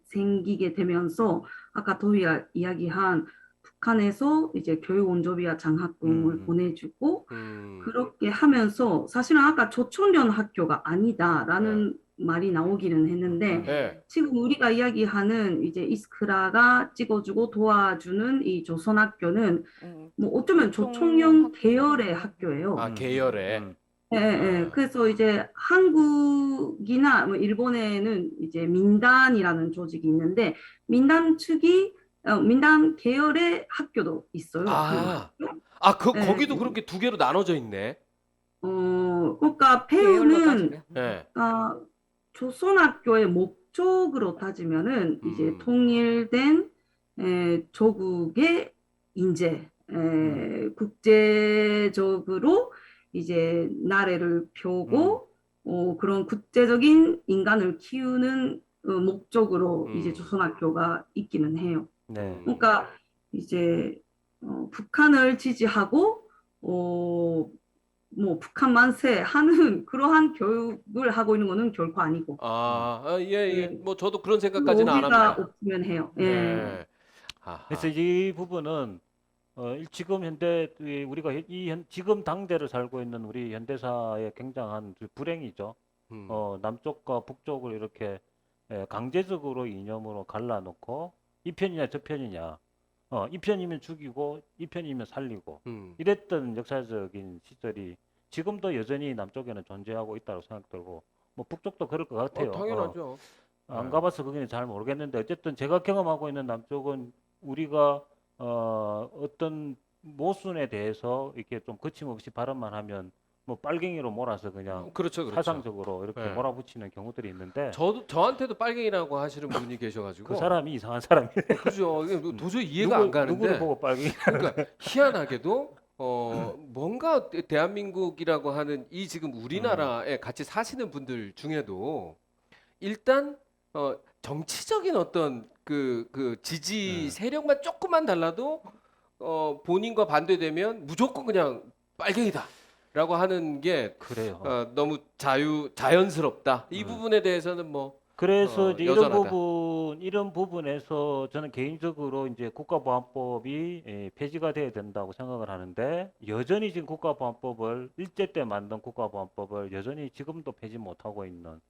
생기게 되면서 아까 도희가 이야기한 북한에서 이제 교육 원조비와 장학금을 보내주고 그렇게 하면서 사실은 아까 조총련 학교가 아니다라는 말이 나오기는 했는데 예. 지금 우리가 이야기하는 이제 이스크라가 찍어주고 도와주는 이 조선학교는 뭐 어쩌면 조총련 계열의 학교예요. 아, 계열에. 예, 예. 그래서 이제 한국이나 뭐 일본에는 이제 민단이라는 조직이 있는데 민단 측이 민단 계열의 학교도 있어요. 아, 네. 거기도 그렇게 두 개로 나눠져 있네. 그러니까 계열로 배우는 따지면. 예. 조선학교의 목적으로 따지면은 이제 통일된 조국의 인재, 국제적으로 이제 나라를 펴고 그런 국제적인 인간을 키우는 목적으로 이제 조선학교가 있기는 해요. 네. 그러니까 이제 북한을 지지하고 뭐 북한 만세 하는 그러한 교육을 하고 있는 거는 결코 아니고 예. 뭐 저도 그런 그 생각까지는 안 오해가 합니다. 없으면 해요. 예. 네. 아하. 그래서 이 부분은 지금 현대 우리가 지금 당대를 살고 있는 우리 현대사의 굉장한 불행이죠. 남쪽과 북쪽을 이렇게 강제적으로 이념으로 갈라놓고 이 편이냐 저 편이냐, 이 편이면 죽이고 이 편이면 살리고 이랬던 역사적인 시절이 지금도 여전히 남쪽에는 존재하고 있다고 생각 들고 뭐 북쪽도 그럴 것 같아요. 당연하죠. 안 네. 가봐서 그게 잘 모르겠는데 어쨌든 제가 경험하고 있는 남쪽은 우리가 어떤 모순에 대해서 이렇게 좀 거침없이 발언만 하면 뭐 빨갱이로 몰아서 그냥 그렇죠. 사상적으로 이렇게 네. 몰아붙이는 경우들이 있는데 저한테도 빨갱이라고 하시는 분이 계셔가지고. 그 사람이 이상한 사람이에요. 그죠. 이게 도저히 이해가 안 가는데. 누구를 보고 빨갱이? 그러니까 희한하게도 뭔가 대한민국이라고 하는 이 지금 우리나라에 같이 사시는 분들 중에도 일단 정치적인 어떤 그 지지 세력만 조금만 달라도 본인과 반대되면 무조건 그냥 빨갱이다라고 하는 게 그래요. 너무 자연스럽다. 이 부분에 대해서는 뭐 그래서 이제 여전하다. 이런 부분에서 저는 개인적으로 이제 국가보안법이 폐지가 돼야 된다고 생각을 하는데 여전히 지금 국가보안법을 일제 때 만든 국가보안법을 여전히 지금도 폐지 못하고 있는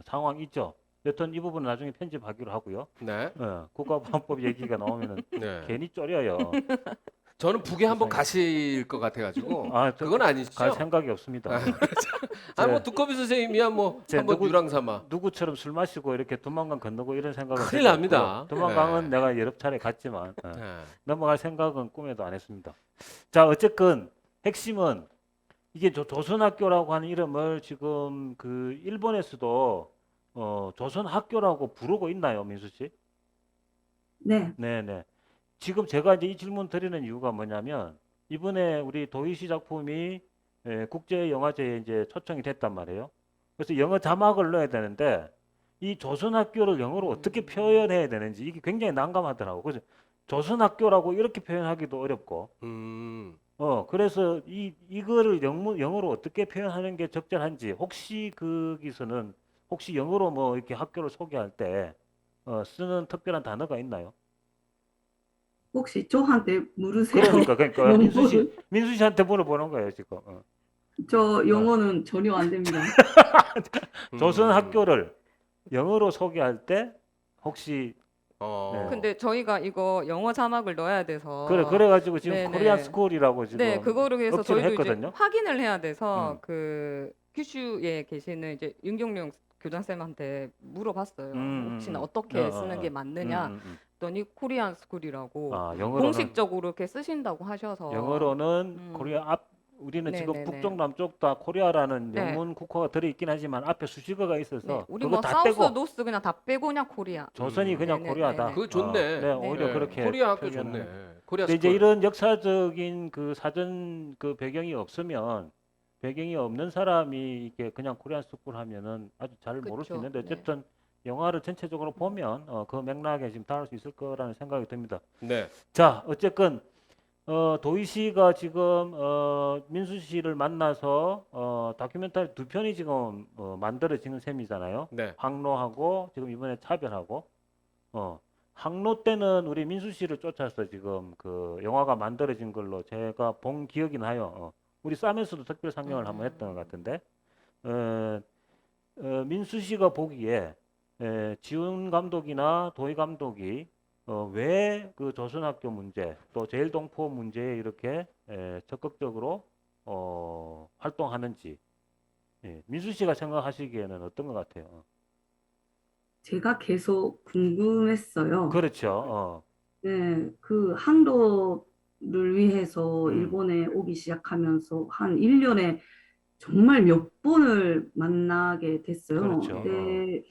상황이죠. 여튼 이 부분은 나중에 편집하기로 하고요. 네. 국가보안법 얘기가 나오면은 네. 괜히 쫄여요. 저는 북에 한번 세상에. 가실 것 같아가지고 저 그건 아니시죠? 갈 생각이 없습니다. 뭐 두꺼비 선생님이야 뭐 제 한번 누구- 유랑 삼아. 누구처럼 술 마시고 이렇게 두만강 건너고 이런 생각은 큰일 전혀 납니다. 없고요. 두만강은 네. 내가 여러 차례 갔지만 네. 넘어갈 생각은 꿈에도 안 했습니다. 자, 어쨌건 핵심은 이게 조선학교라고 하는 이름을 지금 그 일본에서도 조선학교라고 부르고 있나요, 민수 씨? 네. 네네. 지금 제가 이제 이 질문 드리는 이유가 뭐냐면 이번에 우리 도이시 작품이 국제 영화제에 이제 초청이 됐단 말이에요. 그래서 영어 자막을 넣어야 되는데 이 조선학교를 영어로 어떻게 표현해야 되는지 이게 굉장히 난감하더라고. 그래서 조선학교라고 이렇게 표현하기도 어렵고, 그래서 이거를 영어로 어떻게 표현하는 게 적절한지 혹시 거기서는 혹시 영어로 뭐 이렇게 학교를 소개할 때 쓰는 특별한 단어가 있나요? 혹시 저한테 물으세요? 그러니까 민수 씨한테 물어보는 거예요 지금. 저 영어는 전혀 안 됩니다. 조선 학교를 영어로 소개할 때 혹시 어. 근데 저희가 이거 영어 자막을 넣어야 돼서 그래가지고 지금 네네. 코리안 스쿨이라고 지금 네, 그거를 위해서 억지로 저희도 했거든요. 이제 확인을 해야 돼서 음. 그 큐슈에 계시는 이제 윤경룡 교장쌤한테 물어봤어요. 혹시나 어떻게 쓰는 게 맞느냐 했더니 코리안 스쿨이라고 아, 영어로는 공식적으로 이렇게 쓰신다고 하셔서 영어로는 코리아 앞 우리는 지금 네네네. 북쪽 남쪽 다 코리아라는 네. 영문 국어가 들어있긴 하지만 앞에 수식어가 네, 있어서 우리 그거 뭐 다 사우스 떼고 노스 그냥 다 빼고 그냥 코리아. 조선이 그냥 네네, 코리아다. 네네. 그거 좋네. 네, 오히려 네. 그렇게 코리아 학교 표현을 좋네. 코리아 근데 이제 스쿨. 이런 역사적인 그 사전 그 배경이 없으면 배경이 없는 사람이 이렇게 그냥 코리안 스쿨 하면은 아주 잘 모를 수 그쵸, 있는데 네. 어쨌든 영화를 전체적으로 보면 그 맥락에 지금 다룰 수 있을 거라는 생각이 듭니다. 네. 자, 어쨌건 도희 씨가 지금 민수 씨를 만나서 다큐멘터리 두 편이 지금 만들어지는 셈이잖아요. 네. 항로하고 지금 이번에 차별하고 항로 때는 우리 민수 씨를 쫓아서 지금 그 영화가 만들어진 걸로 제가 본 기억이 나요. 우리 싸면서도 특별 상영을 한번 했던 것 같은데 민수 씨가 보기에 지훈 감독이나 도희 감독이 왜 그 조선학교 문제 또 제일동포 문제에 이렇게 적극적으로 활동하는지 민수 씨가 생각하시기에는 어떤 것 같아요? 제가 계속 궁금했어요. 그렇죠. 네, 그 항로를 위해서 일본에 오기 시작하면서 한 1년에 정말 몇 번을 만나게 됐어요. 그렇죠. 근데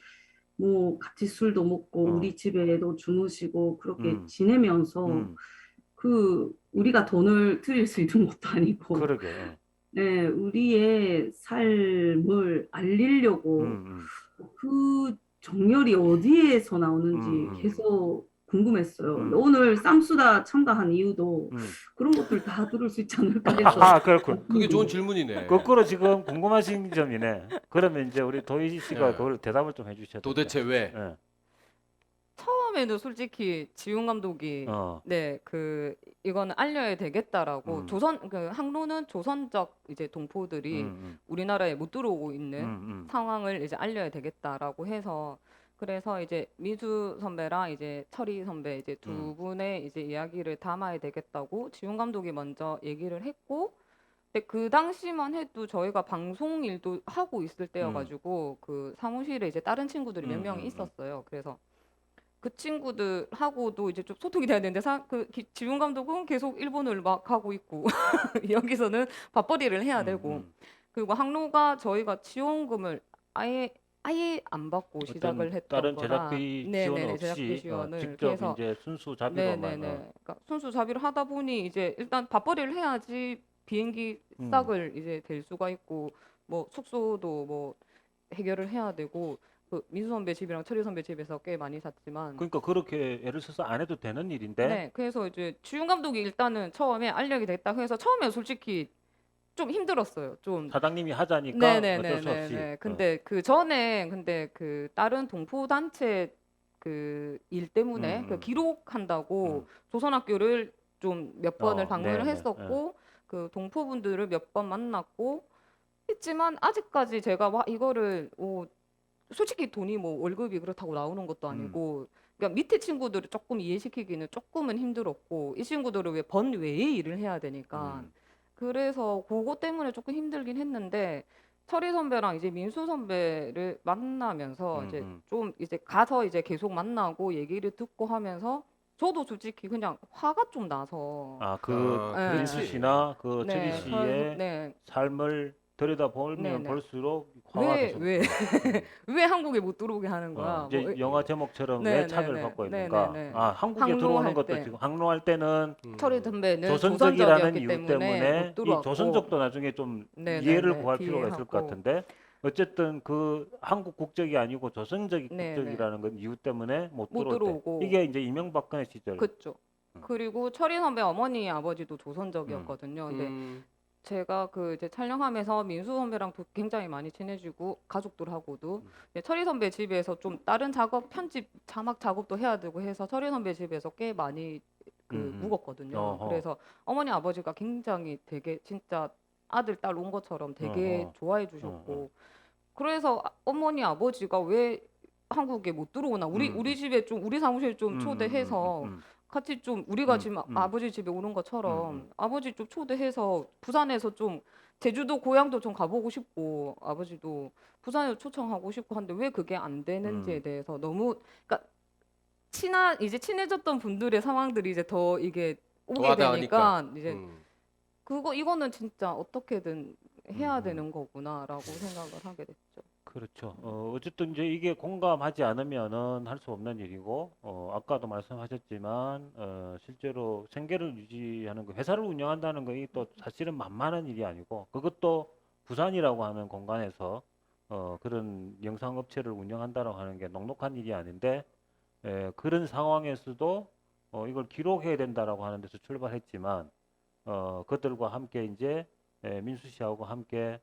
뭐 같이 술도 먹고 우리 집에도 주무시고 그렇게 음. 지내면서 그 우리가 돈을 들일 수 있는 것도 아니고 그러게. 네, 우리의 삶을 알리려고 그 정열이 어디에서 나오는지 계속 궁금했어요. 오늘 쌈수다 참가한 이유도 그런 것들 다 들을 수 있지 않을까 해서. 아, 그렇군. 그게 좋은 질문이네. 거꾸로 지금 궁금하신 점이네. 그러면 이제 우리 도희 씨가 네. 그걸 대답을 좀 해주셔야 돼요. 도대체 왜? 처음에는 솔직히 지훈 감독이 네, 그 이거는 알려야 되겠다라고 그 항로는 조선적 이제 동포들이 우리나라에 못 들어오고 있는 상황을 이제 알려야 되겠다라고 해서 그래서 이제 미주 선배랑 이제 철이 선배 이제 두 분의 이제 이야기를 담아야 되겠다고 지훈 감독이 먼저 얘기를 했고 근데 그 당시만 해도 저희가 방송 일도 하고 있을 때여가지고 그 사무실에 이제 다른 친구들이 몇 명이 있었어요. 그래서 그 친구들하고도 이제 좀 소통이 돼야 되는데 지훈 감독은 계속 일본어를 막 하고 있고 여기서는 밥벌이를 해야 되고 그리고 항로가 저희가 지원금을 아예 안 받고 시작을 했던 다른 거라 제작비 네네네, 지원 없이 제작비 지원을 직접 그래서 이제 순수 자비로만 네네네 그러니까 순수 자비를 하다 보니 이제 일단 밥벌이를 해야지 비행기 싹을 이제 댈 수가 있고 뭐 숙소도 뭐 해결을 해야 되고 그 민수 선배 집이랑 철희 선배 집에서 꽤 많이 샀지만 그러니까 그렇게 애를 써서 안 해도 되는 일인데 네 그래서 이제 지훈 감독이 일단은 처음에 알려게 됐다 해서 처음에 솔직히 좀 힘들었어요. 좀 사장님이 하자니까 어쩔 수 없이 네네네네. 근데 그 전에 근데 그 다른 동포 단체 그 일 때문에 그 기록한다고 조선학교를 좀 몇 번을 방문을 네네, 했었고 그 동포분들을 몇 번 만났고 했지만 아직까지 제가 와 이거를 솔직히 돈이 뭐 월급이 그렇다고 나오는 것도 아니고 그러니까 밑에 친구들을 조금 이해시키기는 조금은 힘들었고 이 친구들을 왜 번외의 일을 해야 되니까 그래서 그거 때문에 조금 힘들긴 했는데 철희 선배랑 이제 민수 선배를 만나면서 이제 좀 이제 가서 이제 계속 만나고 얘기를 듣고 하면서 저도 솔직히 그냥 화가 좀 나서 그 네. 민수 씨나 그 철희 네, 씨의 네. 삶을 들여다보면 네네. 볼수록 화가 계속 왜 한국에 못 들어오게 하는 거야? 이제 뭐, 영화 제목처럼 네, 왜 네, 차별받고 네, 있는가? 네, 네. 한국에 항로할 들어오는 것도 때. 지금 항로할 때는 철희 선배는 조선적이라는 조선적이었기 이유 때문에 때문에 못 이 들어왔고 조선적도 나중에 좀 네, 이해를 네, 구할 필요가 있을 것 이해하고. 같은데 어쨌든 그 한국 국적이 아니고 조선적 네, 국적이라는 건 이유 때문에 못 못 들어올 들어오고. 때 이게 이제 이명박근혜 시절 그쵸. 그리고 철희 선배 어머니 아버지도 조선적이었거든요. 근데 제가 그 이제 촬영하면서 민수 선배랑도 굉장히 많이 친해지고 가족들하고도 이제 철희 선배 집에서 좀 다른 작업 편집 자막 작업도 해야 되고 해서 철희 선배 집에서 꽤 많이 그 묵었거든요. 어허. 그래서 어머니 아버지가 굉장히 되게 진짜 아들 딸 온 것처럼 되게 어허. 좋아해 주셨고 그래서 어머니 아버지가 왜 한국에 못 들어오나 우리 음. 우리 집에 좀 우리 사무실 좀 초대해서 같이 좀 우리가 음, 지금 음. 아버지 집에 오는 것처럼 음. 아버지 좀 초대해서 부산에서 좀 제주도 고향도 좀 가보고 싶고 아버지도 부산에 초청하고 싶고 한데 왜 그게 안 되는지에 대해서 너무 그러니까 이제 친해졌던 분들의 상황들이 이제 더 이게 오게 와닿으니까. 되니까 이제 음. 이거는 진짜 어떻게든 해야 음. 되는 거구나라고 생각을 하게 됐죠. 그렇죠. 어쨌든 이제 이게 공감하지 않으면은 할 수 없는 일이고, 아까도 말씀하셨지만, 실제로 생계를 유지하는 거, 회사를 운영한다는 거, 이게 또 사실은 만만한 일이 아니고, 그것도 부산이라고 하는 공간에서, 그런 영상업체를 운영한다라고 하는 게 녹록한 일이 아닌데, 그런 상황에서도, 이걸 기록해야 된다라고 하는 데서 출발했지만, 그들과 함께 이제, 민수 씨하고 함께,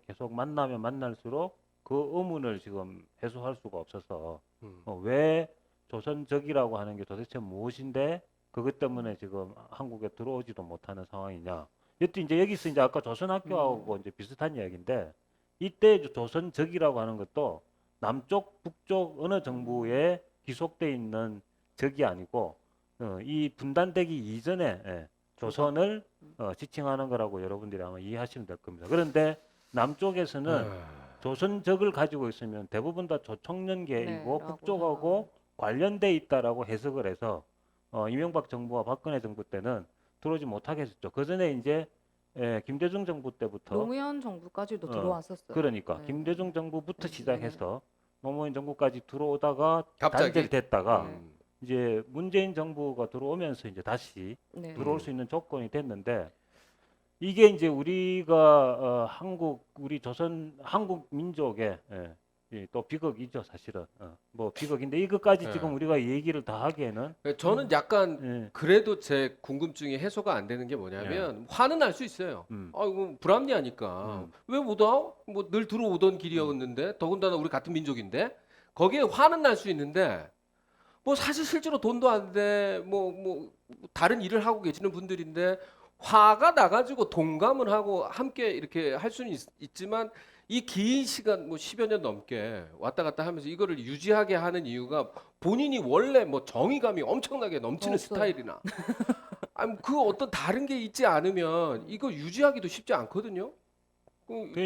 계속 만나면 만날수록 그 의문을 지금 해소할 수가 없어서 음. 왜 조선적이라고 하는 게 도대체 무엇인데 그것 때문에 지금 한국에 들어오지도 못하는 상황이냐. 이때 이제 여기서 이제 아까 조선학교하고 이제 비슷한 이야기인데 이때 조선적이라고 하는 것도 남쪽, 북쪽 어느 정부에 기속돼 있는 적이 아니고 이 분단되기 이전에 조선을 지칭하는 거라고 여러분들이 아마 이해하시면 될 겁니다. 그런데 남쪽에서는 조선적을 가지고 있으면 대부분 다 조총련계이고 네, 라고 북쪽하고 관련돼 있다라고 해석을 해서 이명박 정부와 박근혜 정부 때는 들어오지 못하게 했었죠. 그 전에 이제 김대중 정부 때부터 노무현 정부까지도 어, 들어왔었어요. 그러니까 네. 김대중 정부부터 네. 시작해서 노무현 정부까지 들어오다가 갑자기? 단절됐다가 네. 이제 문재인 정부가 들어오면서 이제 다시 네. 들어올 수 있는 조건이 됐는데 이게 이제 우리가 우리 조선 한국 민족의 또 비극이죠 사실은 뭐 비극인데 이것까지 네. 지금 우리가 얘기를 다 하기에는 저는 약간 예, 그래도 제 궁금증이 해소가 안 되는 게 뭐냐면 화는 날 수 있어요. 아이고 불합리하니까 왜 못 와? 뭐 늘 들어오던 길이었는데 더군다나 우리 같은 민족인데 거기에 화는 날 수 있는데 뭐 사실 실제로 돈도 안 돼. 뭐 다른 일을 하고 계시는 분들인데 화가 나가지고 동감을 하고 함께 이렇게 할 수는 있지만 이 긴 시간 뭐 10여 년 넘게 왔다 갔다 하면서 이거를 유지하게 하는 이유가 본인이 원래 뭐 정의감이 엄청나게 넘치는 없어요. 스타일이나 아니 그 어떤 다른 게 있지 않으면 이거 유지하기도 쉽지 않거든요. 그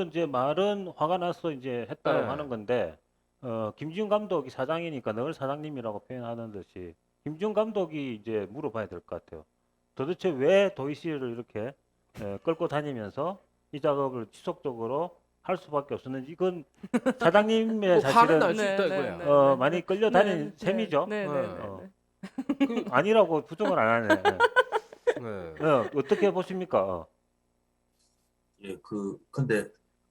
이제 말은 화가 나서 이제 했다라고 네. 하는 건데 김지훈 감독이 사장이니까 늘 사장님이라고 표현하는 듯이 김지훈 감독이 이제 물어봐야 될 것 같아요. 도대체 왜 도이시를 이렇게 끌고 다니면서 이 작업을 지속적으로 할 수밖에 없었는지 이건 사장님의 뭐 화는 사실은 날 수 네, 있다 네, 이거야. 네. 많이 끌려다니는 셈이죠. 네, 네, 네, 어. 네. 아니라고 부정을 안 하네. 네. 어떻게 보십니까? 예, 근데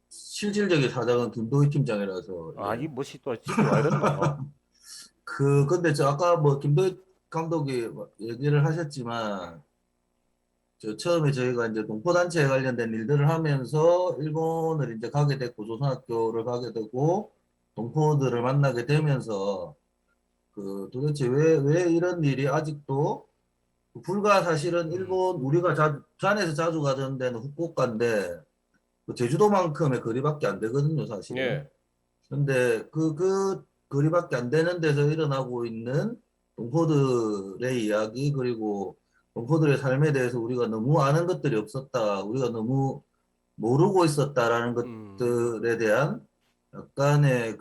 실질적인 사장은 김도희 팀장이라서 이 멋이 또 집이 와 이랬노? 근데 저 아까 뭐 김도희 감독이 뭐 얘기를 하셨지만 처음에 저희가 이제 동포단체에 관련된 일들을 하면서 일본을 이제 가게 됐고 조선학교를 가게 되고 동포들을 만나게 되면서 도대체 왜 이런 일이 아직도 불과 사실은 일본 우리가 부산에서 자주 가던 데는 후쿠오카인데 제주도만큼의 거리밖에 안 되거든요, 사실은. 예. 근데 그 거리밖에 안 되는 데서 일어나고 있는 동포들의 이야기 그리고 동포들의 삶에 대해서 우리가 너무 아는 것들이 없었다. 우리가 너무 모르고 있었다라는 것들에 대한 약간의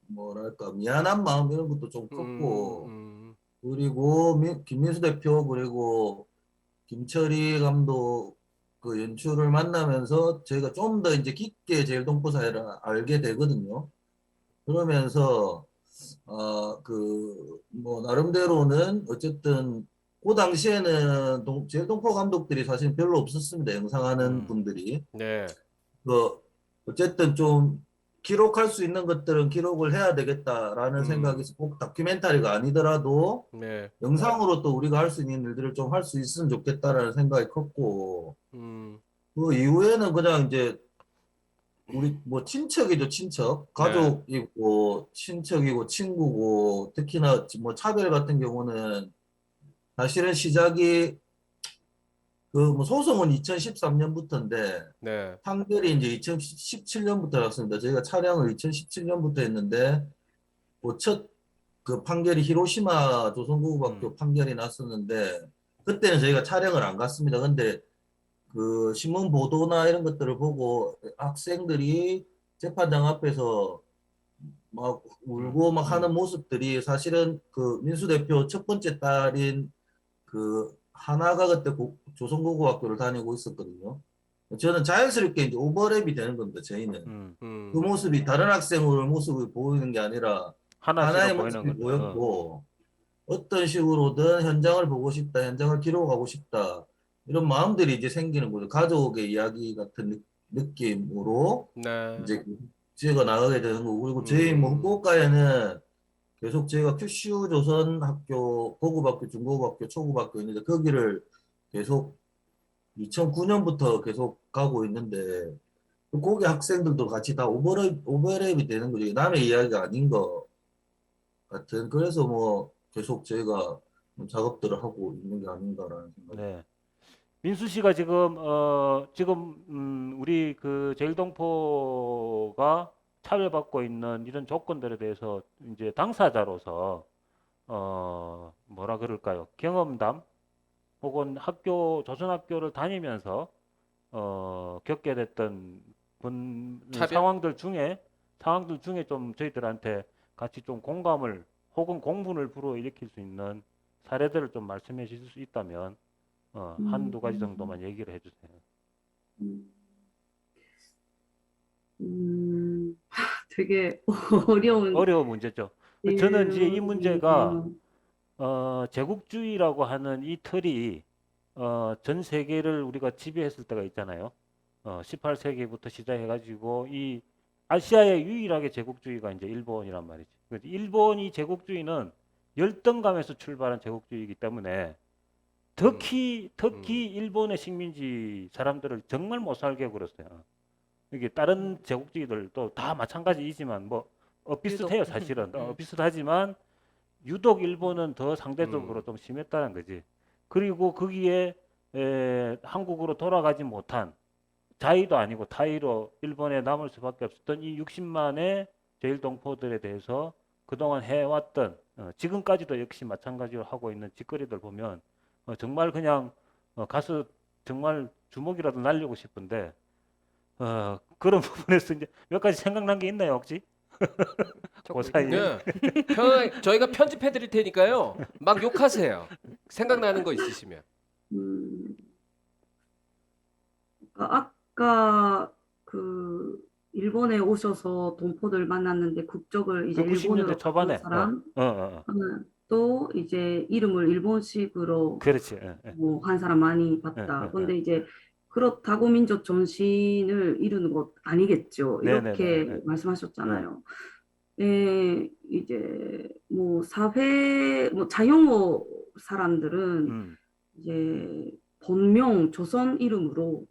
뭐랄까 미안한 마음 이런 것도 좀 컸고 그리고 김민수 대표 그리고 김철희 감독 그 연출을 만나면서 저희가 좀 더 이제 깊게 제일동포 사회를 알게 되거든요. 그러면서 뭐 나름대로는 어쨌든 그 당시에는 제일동포 감독들이 사실 별로 없었습니다. 영상하는 분들이. 네. 어쨌든 좀 기록할 수 있는 것들은 기록을 해야 되겠다라는 생각에서 꼭 다큐멘터리가 아니더라도 네. 영상으로 또 우리가 할 수 있는 일들을 좀 할 수 있으면 좋겠다라는 생각이 컸고 그 이후에는 그냥 이제 우리 뭐 친척이죠 친척 가족이고 친척이고 친구고 특히나 뭐 차별 같은 경우는 사실은 시작이 그 뭐 소송은 2013년부터인데 네. 판결이 이제 2017년부터 났습니다. 저희가 촬영을 2017년부터 했는데 뭐 첫 그 판결이 히로시마 조선고등학교 판결이 났었는데 그때는 저희가 촬영을 안 갔습니다. 근데 그 신문 보도나 이런 것들을 보고 학생들이 재판장 앞에서 막 울고 막 하는 모습들이 사실은 그 민수 대표 첫 번째 딸인 그 하나가 그때 조선고등학교를 다니고 있었거든요. 저는 자연스럽게 이제 오버랩이 되는 겁니다. 저희는 음. 그 모습이 다른 학생의 모습을 보이는 게 아니라 하나의 하나씩은 보이는 모습이 거죠. 보였고 어떤 식으로든 현장을 보고 싶다, 현장을 기록하고 싶다 이런 마음들이 이제 생기는 거죠. 가족의 이야기 같은 느낌으로 네. 이제 지혜가 나가게 되는 거고 그리고 저희 뭐 후쿠오카에는 계속 저희가 큐슈 조선 학교, 고급학교, 중고급학교, 초급학교 있는데 거기를 계속 2009년부터 계속 가고 있는데 거기 학생들도 같이 다 오버랩이 되는 거죠. 남의 이야기가 아닌 것 같은. 그래서 뭐 계속 저희가 작업들을 하고 있는 게 아닌가라는 생각이. 네. 민수 씨가 지금 우리 그 제일동포가 차별받고 있는 이런 조건들에 대해서 이제 당사자로서 뭐라 그럴까요? 경험담 혹은 조선학교를 다니면서 겪게 됐던 차별? 상황들 중에 좀 저희들한테 같이 좀 공감을 혹은 공분을 불어일으킬 수 있는 사례들을 좀 말씀해 주실 수 있다면 한두 가지 정도만 얘기를 해주세요. 음, 되게 어려운 어려운 문제죠. 저는 이제 이 문제가 질문이네요. 제국주의라고 하는 이 틀이 전 세계를 우리가 지배했을 때가 있잖아요. 18세기부터 시작해가지고 이 아시아에 유일하게 제국주의가 이제 일본이란 말이지. 그래서 일본이 제국주의는 열등감에서 출발한 제국주의이기 때문에 특히 일본의 식민지 사람들을 정말 못 살게 굴었어요. 이게 다른 제국주의들도 다 마찬가지이지만 뭐 비슷해요 유독. 사실은. 비슷하지만 유독 일본은 더 상대적으로 좀 심했다는 거지. 그리고 거기에 한국으로 돌아가지 못한 자의도 아니고 타의로 일본에 남을 수밖에 없었던 이 60만의 제일동포들에 대해서 그동안 해왔던 지금까지도 역시 마찬가지로 하고 있는 짓거리들 보면 정말 그냥 가서 정말 주먹이라도 날리고 싶은데 그런 부분에서 이제 몇 가지 생각난 게 있나요 혹시? 그 사이에 네. 저희가 편집해 드릴 테니까요. 막 욕하세요. 생각나는 거 있으시면. 음, 아까 그 일본에 오셔서 동포들 만났는데 국적을 이제 그 90년대 일본으로 바꾼 초반에 사람, 어. 또 이제 이름을 일본식으로 그렇지. 뭐 한 사람 많이 봤다. 근데 이제 그렇다고 민족 정신을 이루는 것 아니겠죠. 네네네. 이렇게 말씀하셨잖아요. 이제 뭐 사회 뭐 자영업 사람들은 이제 본명 조선 이름으로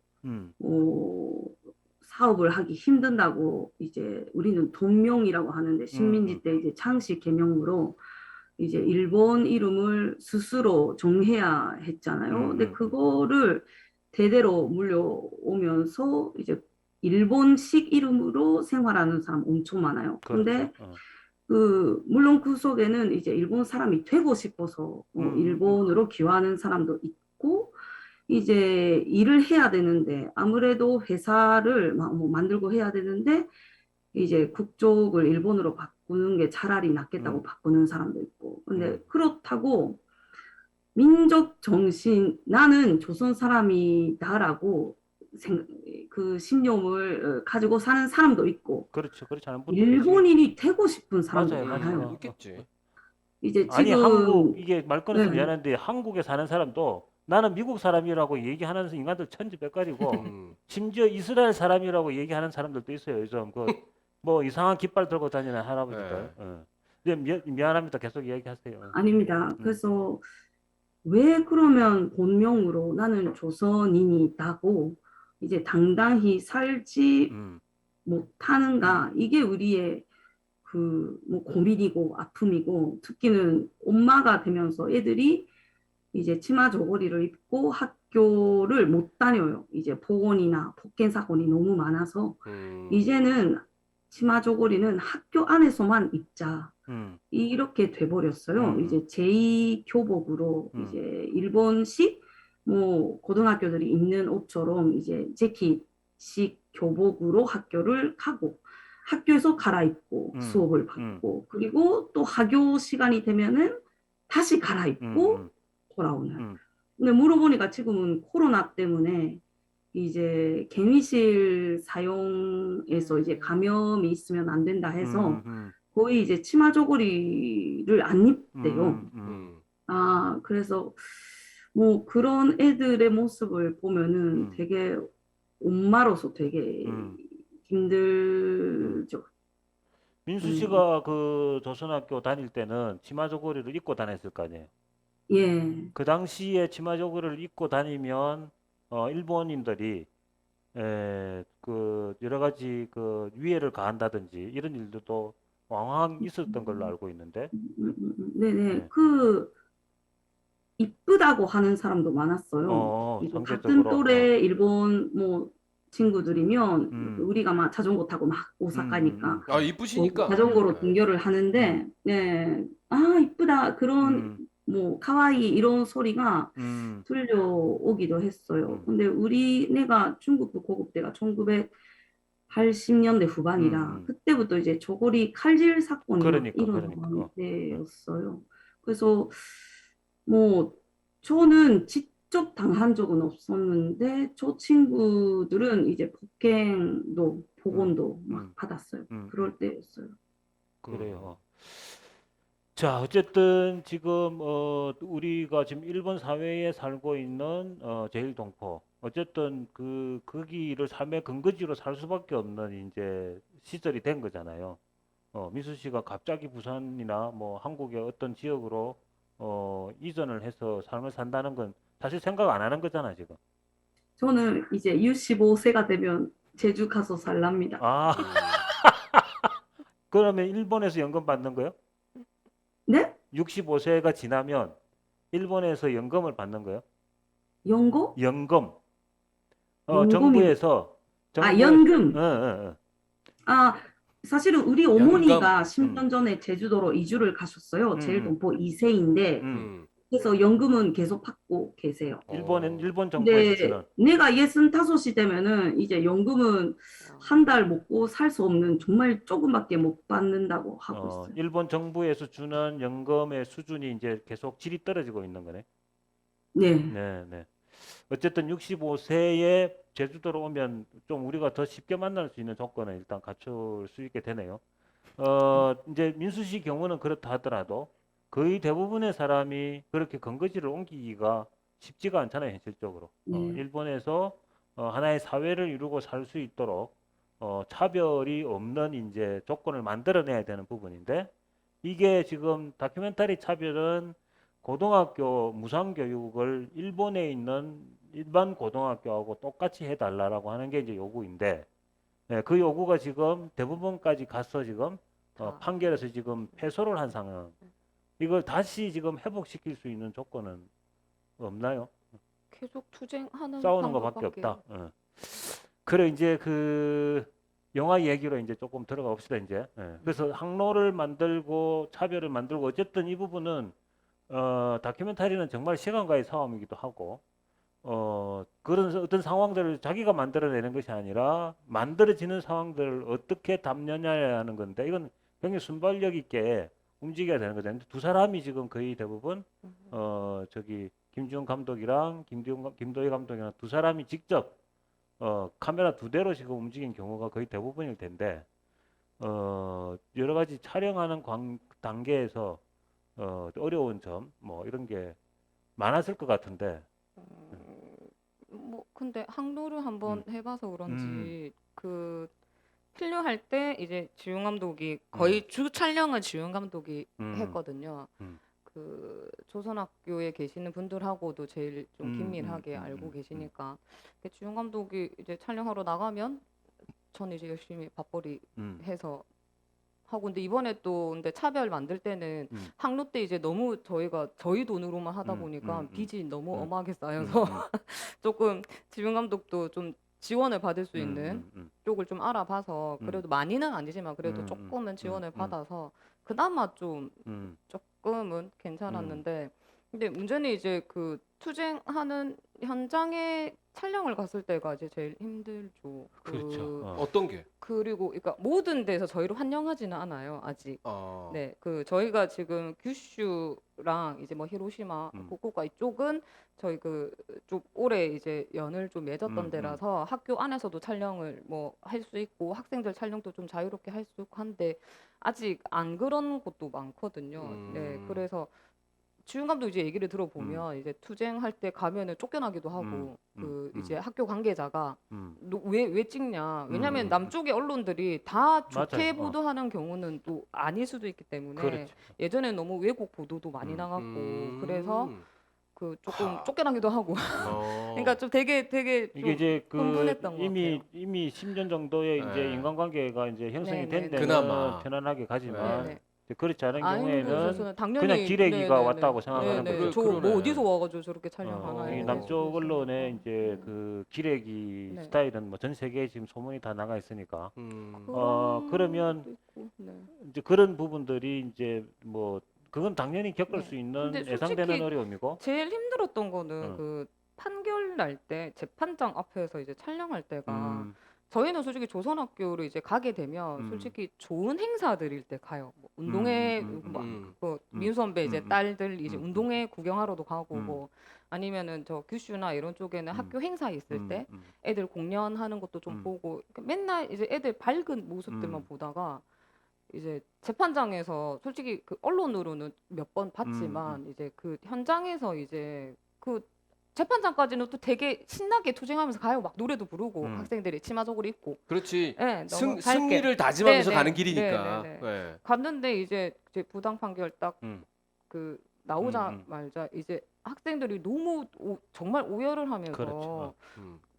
사업을 하기 힘든다고 이제 우리는 돈명이라고 하는데 식민지 때 이제 창씨 개명으로 이제 일본 이름을 스스로 정해야 했잖아요. 근데 그거를 대대로 물려오면서 이제 일본식 이름으로 생활하는 사람 엄청 많아요. 근데 그렇죠. 물론 그 속에는 이제 일본 사람이 되고 싶어서 일본으로 귀화하는 사람도 있고 이제 일을 해야 되는데 아무래도 회사를 뭐 만들고 해야 되는데 이제 국적을 일본으로 바꾸는 게 차라리 낫겠다고 바꾸는 사람도 있고. 근데 그렇다고 민족 정신, 나는 조선 사람이다라고 그 신념을 가지고 사는 사람도 있고, 그렇죠. 그렇지 않은 분도 계시겠죠. 일본인이 되고 싶은 사람도 맞아요. 많아요. 있겠지. 이제 아니 지금, 이게 말 끊어서 네. 미안한데 한국에 사는 사람도 나는 미국 사람이라고 얘기하는 인간들 천지백깔이고 심지어 이스라엘 사람이라고 얘기하는 사람들도 있어요. 요즘 뭐 이상한 깃발 들고 다니는 할아버지들. 미안합니다. 계속 이야기하세요. 아닙니다. 그래서 왜 그러면 본명으로 나는 조선인이다고 이제 당당히 살지 못하는가? 이게 우리의 뭐 고민이고 아픔이고 특히는 엄마가 되면서 애들이 이제 치마 저고리를 입고 학교를 못 다녀요. 이제 보건이나 폭행 사건이 너무 많아서 이제는 치마 저고리는 학교 안에서만 입자. 음, 이렇게 돼버렸어요. 음, 이제 제2교복으로 이제 일본식 뭐 고등학교들이 입는 옷처럼 이제 재킷식 교복으로 학교를 가고 학교에서 갈아입고 음, 수업을 음, 받고 그리고 또 학교 시간이 되면은 다시 갈아입고 음, 돌아오는. 음, 근데 물어보니까 지금은 코로나 때문에 이제 갱의실 사용해서 이제 감염이 있으면 안 된다 해서 음, 거의 이제 치마 저고리를 안 입대요. 음. 그래서 뭐 그런 애들의 모습을 보면은 음, 되게 엄마로서 되게 음. 힘들죠. 민수 음, 씨가 그 조선학교 다닐 때는 치마 저고리를 입고 다녔을 거 아니에요. 예. 그 당시에 치마 저고리를 입고 다니면 일본인들이 그 여러 가지 그 위해를 가한다든지 이런 일들도 왕왕 있었던 걸로 알고 있는데, 네네. 예. 이쁘다고 하는 사람도 많았어요. 이제 같은 상대적으로, 또래 일본 뭐 친구들이면 음, 우리가 막 자전거 타고 막 오사카니까 아, 거기 이쁘시니까. 자전거로 네. 등교를 하는데, 네, 아, 이쁘다. 그런, 음, 뭐, 카와이 이런 소리가 음, 들려오기도 했어요. 음, 근데 내가 중국도 고급 때가 1980년대 음, 후반이라 그때부터 이제 저고리 칼질 사건이 막 그러니까, 일어나는 어. 때였어요. 그래서 뭐, 저는 직접 당한 적은 없었는데, 저 친구들은 이제 폭행도, 음, 보건도 막 음, 받았어요. 음. 그럴 때였어요. 그래요. 자, 어쨌든 지금 우리가 지금 일본 사회에 살고 있는 제일동포, 어쨌든 그 거기를 삶의 근거지로 살 수밖에 없는 이제 시절이 된 거잖아요. 민수 씨가 갑자기 부산이나 뭐 한국의 어떤 지역으로 이전을 해서 삶을 산다는 건 사실 생각 안 하는 거잖아, 지금. 저는 이제 65세가 되면 제주 가서 살랍니다. 아, 음. 그러면 일본에서 연금 받는 거요? 네? 65세가 지나면 일본에서 연금을 받는 거요? 연고? 연금. 연금이, 정부에서 아, 정부에 연금. 어. 아, 사실은 우리 연금. 어머니가 음. 10년 전에 제주도로 이주를 가셨어요. 음. 제일동포 2세인데, 음. 음. 그래서 연금은 계속 받고 계세요. 어. 일본 정부에서 근데 주는 내가 65이 되면은 이제 연금은 한 달 먹고 살 수 없는 정말 조금밖에 못 받는다고 하고 있어요. 일본 정부에서 주는 연금의 수준이 이제 계속 질이 떨어지고 있는 거네. 네. 네, 네. 어쨌든 65세에 제주도로 오면 좀 우리가 더 쉽게 만날 수 있는 조건을 일단 갖출 수 있게 되네요. 이제 민수 씨 경우는 그렇다 하더라도 거의 대부분의 사람이 그렇게 근거지를 옮기기가 쉽지가 않잖아요, 현실적으로. 네. 일본에서 하나의 사회를 이루고 살 수 있도록 차별이 없는 이제 조건을 만들어내야 되는 부분인데 이게 지금 다큐멘터리 차별은 고등학교 무상교육을 일본에 있는 일반 고등학교하고 똑같이 해달라고 하는 게 이제 요구인데 그 요구가 지금 대부분까지 가서 지금 판결에서 지금 패소를 한 상황. 이걸 다시 지금 회복시킬 수 있는 조건은 없나요? 계속 투쟁하는 싸우는 것밖에 방법밖에. 없다. 그래 이제 그 영화 얘기로 이제 조금 들어가 봅시다 이제. 그래서 항로를 만들고 차별을 만들고 어쨌든 이 부분은 다큐멘터리는 정말 시간과의 싸움이기도 하고 그런 어떤 상황들을 자기가 만들어내는 것이 아니라 만들어지는 상황들을 어떻게 담느냐 하는 건데 이건 굉장히 순발력 있게 움직여야 되는 거잖아요. 두 사람이 지금 거의 대부분 저기 김지훈 감독이랑 김도희 감독이랑 두 사람이 직접 카메라 두 대로 지금 움직인 경우가 거의 대부분일 텐데 여러 가지 촬영하는 단계에서 어려운 점 뭐 이런 게 많았을 것 같은데 뭐 근데 항로를 한번 음, 해봐서 음, 그런지 그 필요할 때 이제 지훈 감독이 음, 거의 주 촬영은 지훈 감독이 음, 했거든요. 음, 그 조선학교에 계시는 분들하고도 제일 좀 긴밀하게 알고 음. 계시니까 지훈 감독이 이제 촬영하러 나가면 전 이제 열심히 밥벌이 음. 해서 하고 근데 이번에 또 근데 차별 만들 때는 항로 때 이제 너무 저희가 저희 돈으로만 하다 보니까 빚이 너무 어마하게 쌓여서 조금 지명 감독도 좀 지원을 받을 수 있는 쪽을 좀 알아봐서 그래도 많이는 아니지만 그래도 조금은 지원을 받아서 그나마 좀 조금은 괜찮았는데 근데 문제는 이제 그 투쟁하는 현장에 촬영을 갔을 때가 이제 제일 힘들죠. 그렇죠. 어떤 게? 그리고 그러니까 모든 데서 저희를 환영하지는 않아요 아직. 네, 그 저희가 지금 규슈랑 이제 뭐 히로시마, 후쿠오카 이쪽은 저희 그 좀 올해 이제 연을 좀 맺었던 데라서 학교 안에서도 촬영을 뭐 할 수 있고 학생들 촬영도 좀 자유롭게 할 수 있고 한데 아직 안 그런 곳도 많거든요. 네, 그래서 주윤 감독 이제 얘기를 들어보면 이제 투쟁할 때 가면은 쫓겨나기도 하고 그 이제 학교 관계자가 왜 찍냐? 왜냐면 남쪽의 언론들이 다 좋게 맞아요. 보도하는 경우는 또 아닐 수도 있기 때문에 그렇죠. 예전에 너무 왜곡 보도도 많이 나갔고 그래서 그 조금 쫓겨나기도 하고 그러니까 좀 되게 이게 좀 이제 그 흥분했던 것 이미 같아요. 이미 10년 정도의 이제 네. 인간관계가 이제 형성이 된 네네네. 데는 그나마. 편안하게 가지만 네네. 이제 그렇지 않은 아니 경우에는 저는 당연히 그냥 기레기가 네네네. 왔다고 생각하는 네네. 거죠. 저 뭐 그러네. 어디서 와가지고 저렇게 촬영하나 이 이런 남쪽 거죠. 언론의 이제 그 기레기 네. 스타일은 뭐 전 세계에 지금 소문이 다 나가 있으니까 그런 그러면 것도 있고, 네. 이제 그런 부분들이 이제 뭐 그건 당연히 겪을 네. 수 있는 근데 예상되는 솔직히 어려움이고 제일 힘들었던 거는 응. 그 판결 날 때 재판장 앞에서 이제 촬영할 때가 음, 저희는 솔직히 조선학교를 이제 가게 되면 솔직히 좋은 행사들일 때 가요. 뭐 운동회 그 민수 선배 이제 딸들 이제 운동회 구경하러도 가고 뭐 아니면은 저 규슈나 이런 쪽에는 학교 행사 있을 때 애들 공연하는 것도 좀 보고 그러니까 맨날 이제 애들 밝은 모습들만 보다가 이제 재판장에서 솔직히 그 언론으로는 몇 번 봤지만 이제 그 현장에서 이제 그 재판장까지는 또 되게 신나게 투쟁하면서 가요. 막 노래도 부르고 학생들이 치마 저고리 입고. 그렇지. 네, 너무 밝게. 승리를 다짐하면서 네네. 가는 길이니까. 네네네. 네. 갔는데 이제 부당 판결 딱 그 나오자마자 이제 학생들이 너무 정말 오열을 하면서 그렇죠.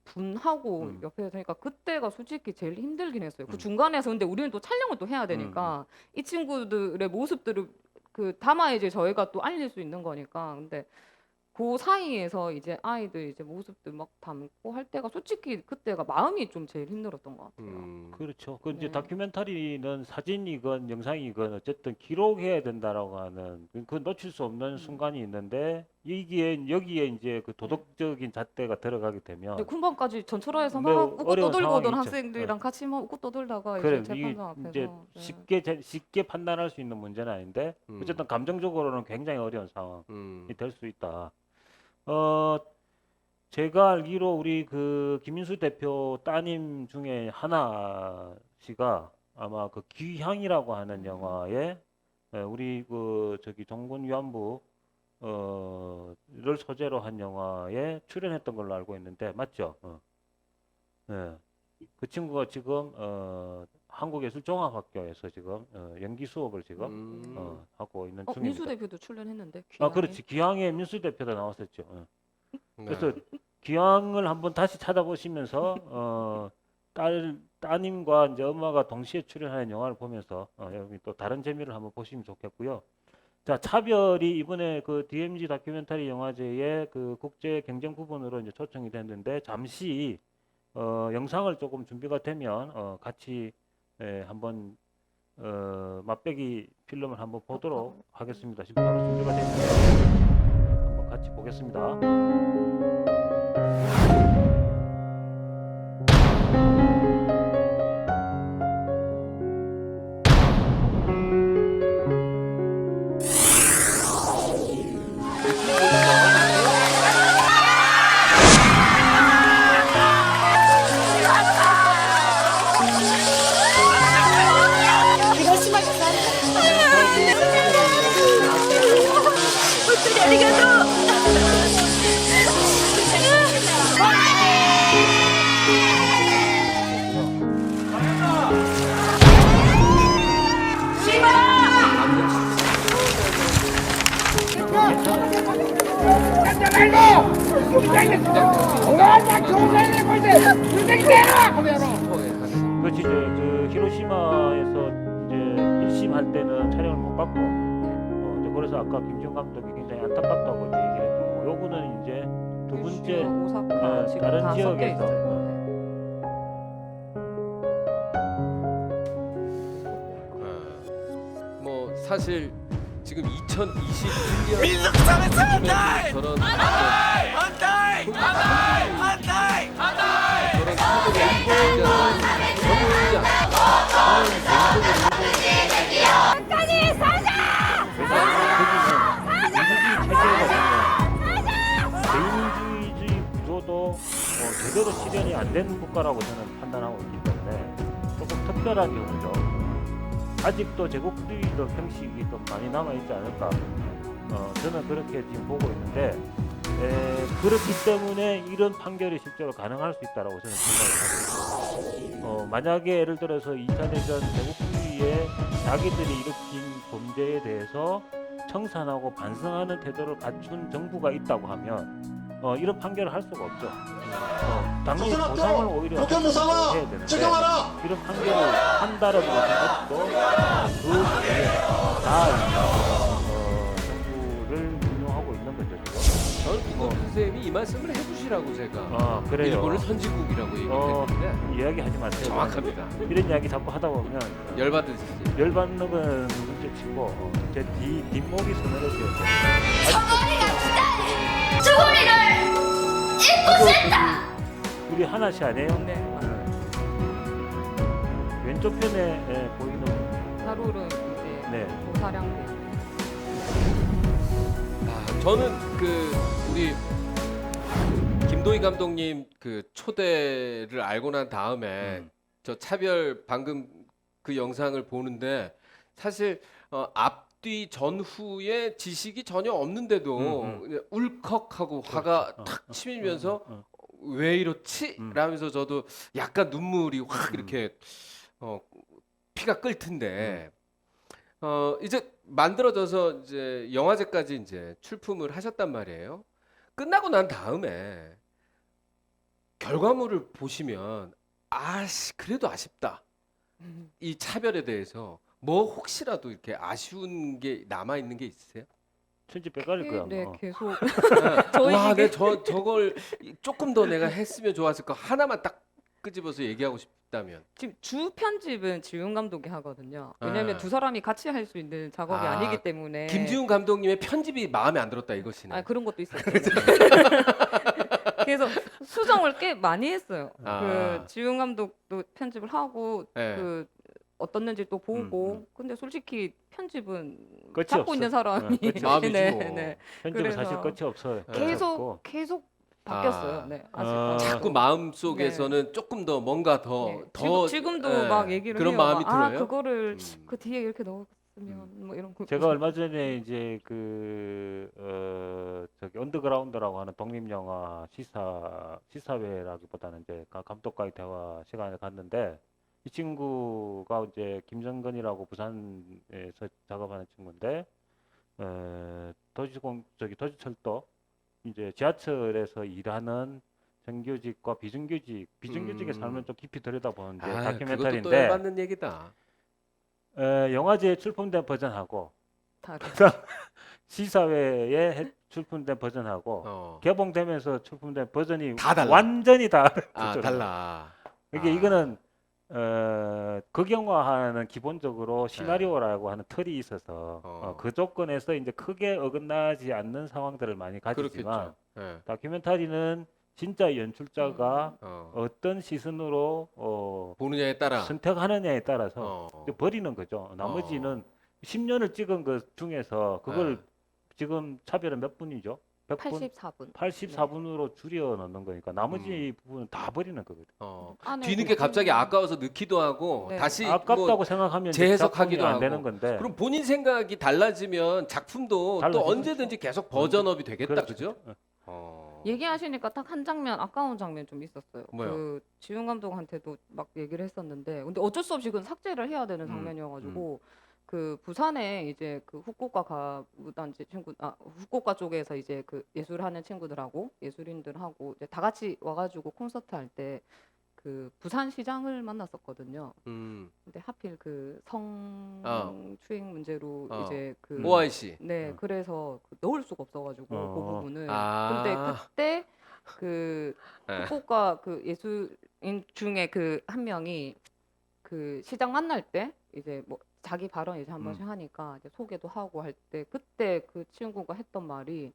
분하고 옆에서 그러니까 그때가 솔직히 제일 힘들긴 했어요. 그 중간에서 근데 우리는 또 촬영을 또 해야 되니까 이 친구들의 모습들을 그 담아야지 저희가 또 알릴 수 있는 거니까. 근데 그 사이에서 이제 아이들 이제 모습들 막 담고 할 때가 솔직히 그때가 마음이 좀 제일 힘들었던 것 같아요. 그렇죠. 그 이제 네. 다큐멘터리는 사진이건 영상이건 어쨌든 기록해야 된다라고 하는 그 놓칠 수 없는 순간이 있는데 여기에 이제 그 도덕적인 잣대가 들어가게 되면 근데 금방까지 전철화에서 매우 막 웃고 어려운 떠들고 오던 상황이 있죠. 학생들이랑 같이 막 웃고 떠들다가 그래 이제 이게 재판장 앞에서 이제 네. 쉽게 판단할 수 있는 문제는 아닌데 어쨌든 감정적으로는 굉장히 어려운 상황이 될 수 있다. 제가 알기로 우리 그 김인수 대표 따님 중에 하나 씨가 아마 그 귀향이라고 하는 영화에 우리 그 저기 종군 위안부 를 소재로 한 영화에 출연했던 걸로 알고 있는데 맞죠? 네. 그 친구가 지금 한국예술종합학교에서 지금 연기 수업을 지금 하고 있는 중입니다. 민수 대표도 출연했는데 아, 귀향에. 그렇지. 기왕에 민수 대표도 나왔었죠. 네. 그래서 기왕을 한번 다시 찾아보시면서 따님과 이제 엄마가 동시에 출연하는 영화를 보면서 여기 또 다른 재미를 한번 보시면 좋겠고요. 자, 차별이 이번에 그 DMZ 다큐멘터리 영화제의 그 국제 경쟁 부분으로 이제 초청이 됐는데 잠시 영상을 조금 준비가 되면 같이 한번 맛배기 필름을 한번 보도록 하겠습니다. 지금 바로 준비가 됐는데 한번 같이 보겠습니다. 그렇지 이제 그 히로시마에서 이제 1심 할 때는 촬영을 못 받고 이제 그래서 아까 김지훈 감독이 굉장히 안타깝다고 이제 얘기를 했던 거고 요거는 이제 두 번째 오사카 지금 다른 다 섞여 지역에서 있어요. 네. 뭐 사실 지금 2021년 민속상의 저런 대의민주주의 구조도 제대로 실현이 안 된 국가라고 저는 판단하고 있기 때문에 조금 특별한 경우죠. 아직도 제국주의적 형식이 좀 많이 남아있지 않을까. 저는 그렇게 지금 보고 있는데 그렇기 때문에 이런 판결이 실제로 가능할 수 있다라고 저는 생각을 하고 있고 만약에 예를 들어서 2차 대전 제국주의에 자기들이 일으킨 범죄에 대해서 청산하고 반성하는 태도를 갖춘 정부가 있다고 하면 이런 판결을 할 수가 없죠. 당연히 보상을 오히려 해야 되는데 이런 판결을 한다는 것은 아직도 그 뒤에 정부를 운영하고 있는 거죠. 지금. 저는 김덕수 선생님이 이 말씀을 해주시라고 제가 그래요. 일본을 선진국이라고 얘기했는데 이야기하지 마세요. 정확합니다. 이런 이야기 자꾸 하다 보면 열받으시지. 열받는 건 문제치고 제 뒷목이 서늘해져요. 주거리를 잊고 싶다. 우리 하나씩 아니에요? 네. 맞아요. 왼쪽 편에 보이는 하루는 이제 네. 조사량대. 저는 우리 김도희 감독님 초대를 알고 난 다음에 저 차별 방금 그 영상을 보는데 사실 앞뒤 전후에 지식이 전혀 없는데도 그냥 울컥하고 화가 탁 치밀면서 왜 이렇지? 라면서 저도 약간 눈물이 확 이렇게 피가 끓 텐데 이제 만들어져서 이제 영화제까지 이제 출품을 하셨단 말이에요. 끝나고 난 다음에 결과물을 보시면 그래도 아쉽다. 이 차별에 대해서 뭐 혹시라도 이렇게 아쉬운 게 남아 있는 게 있으세요? 천지백갈일 거야. 네, 아마. 계속 와, 이게- 저걸 조금 더 내가 했으면 좋았을 거 하나만 딱 끄집어서 얘기하고 싶다면. 지금 주 편집은 지훈 감독이 하거든요. 왜냐하면 아. 두 사람이 같이 할 수 있는 작업이 아, 아니기 때문에. 김지훈 감독님의 편집이 마음에 안 들었다 이것이네. 그런 것도 있었죠. 그래서 수정을 꽤 많이 했어요. 아. 그 지훈 감독도 편집을 하고 네. 그 어떻는지 또 보고. 근데 솔직히 편집은 끝이 잡고 없어. 있는 사람이 끝이 없어. 마음이지 네, 뭐. 네. 편집은 그래서 사실 끝이 없어요. 계속 바뀌었어요. 아. 네. 자꾸 마음 속에서는 조금 더 뭔가 더 지금도 예, 막 얘기를 그런 해요. 마음이 막, 들어요. 그거를 음. 그 뒤에 이렇게 넣었으면 뭐 이런 거. 제가 얼마 전에 이제 저기 언더그라운드라고 하는 독립 영화 시사회라기보다는 이제 감독과의 대화 시간을 갔는데 이 친구가 이제 김정근이라고 부산에서 작업하는 친구인데 도시철도 이제 지하철에서 일하는 정규직과 비정규직의 삶을 좀 깊이 들여다보는 이제 그것도 또 다큐멘터리인데 열받는 얘기다. 영화제에 출품된 버전하고 다르. 시사회에 출품된 버전하고 개봉되면서 출품된 버전이 다 달라. 완전히 다르. 달라. 이게 이거는 극영화하는 기본적으로 시나리오라고 하는 틀이 있어서 그 조건에서 이제 크게 어긋나지 않는 상황들을 많이 가지지만 그렇겠죠. 예. 다큐멘터리는 진짜 연출자가 어떤 시선으로 보느냐에 따라 선택하느냐에 따라서 어. 버리는 거죠. 나머지는 10년을 찍은 것 중에서 그걸 지금 차별은 몇 분이죠? 100분? 84분. 84분으로 줄여 넣는 거니까 나머지 부분은 다 버리는 거거든요. 뒤늦게 갑자기 아까워서 넣기도 하고 네. 다시 아깝다고 뭐 생각하면 이제 재해석하기도 작품이 안 하고. 되는 건데. 그럼 본인 생각이 달라지면 작품도 또 달라지죠. 언제든지 계속 버전업이 되겠다, 그렇죠. 그죠? 얘기하시니까 딱 한 장면 아까운 장면 좀 있었어요. 뭐요? 그 지훈 감독한테도 막 얘기를 했었는데, 근데 어쩔 수 없이 그건 삭제를 해야 되는 장면이어가지고 그 부산에 이제 그 후쿠오카 가무단지 후쿠오카 쪽에서 이제 그 예술하는 친구들하고 예술인들하고 이제 다 같이 와가지고 콘서트 할 때 그 부산시장을 만났었거든요. 음. 근데 하필 그 어. 성추행 문제로 어. 이제 그 OIC. 네, 그래서 그 넣을 수가 없어가지고 그 어. 부분을. 아. 근데 그때 그 네. 후보가 그 예술인 중에 그 한 명이 그 시장 만날 때 이제 뭐 자기 발언 이제 한 번씩 하니까 이제 소개도 하고 할 때 그때 그 친구가 했던 말이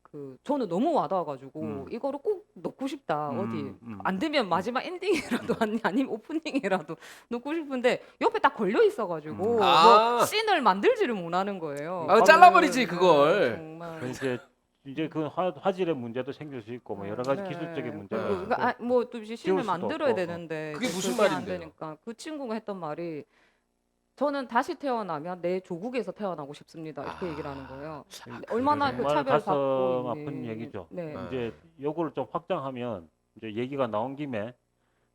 그 저는 너무 와닿아가지고 이거를 꼭 넣고 싶다. 어디 안 되면 마지막 엔딩이라도 아니면 오프닝이라도 넣고 싶은데 옆에 딱 걸려 있어가지고 뭐 아. 씬을 만들지를 못하는 거예요. 아, 잘라버리지, 네, 그걸. 정말. 이제 그 화질의 문제도 생길 수 있고 뭐 여러 가지 네. 기술적인 그리고 문제가 네. 그러니까 뭐또 지울 씬을 수도 만들어야 없고. 되는데 그게 이제 무슨 그게 안 말인데요? 되니까 그 친구가 했던 말이 저는 다시 태어나면 내 조국에서 태어나고 싶습니다. 이렇게 얘기를 하는 거예요. 얼마나 그 정말 차별받고 가슴 아픈 있는 얘기죠. 네. 이제 요거를 좀 확장하면 이제 얘기가 나온 김에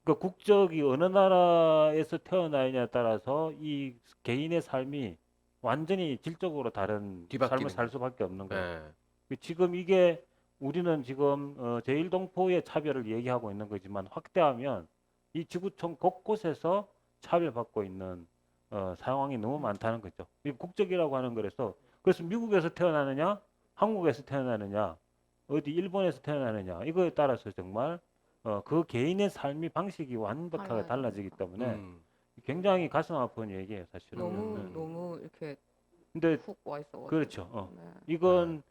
그 국적이 어느 나라에서 태어나느냐에 따라서 이 개인의 삶이 완전히 질적으로 다른 뒤바뀌는 삶을 살 거죠. 수밖에 없는 거예요. 네. 지금 이게 우리는 지금 제1동포의 차별을 얘기하고 있는 거지만 확대하면 이 지구촌 곳곳에서 차별받고 있는 상황이 너무 많다는 거죠. 이 국적이라고 하는 거라서 그래서 미국에서 태어나느냐, 한국에서 태어나느냐, 어디 일본에서 태어나느냐 이거에 따라서 정말 그 개인의 삶의 방식이 완벽하게 달라지기 때문에 음. 굉장히 가슴 아픈 얘기예요, 사실은. 너무 네. 너무 이렇게 근데 훅 와 있어가지고. 그렇죠. 네. 이건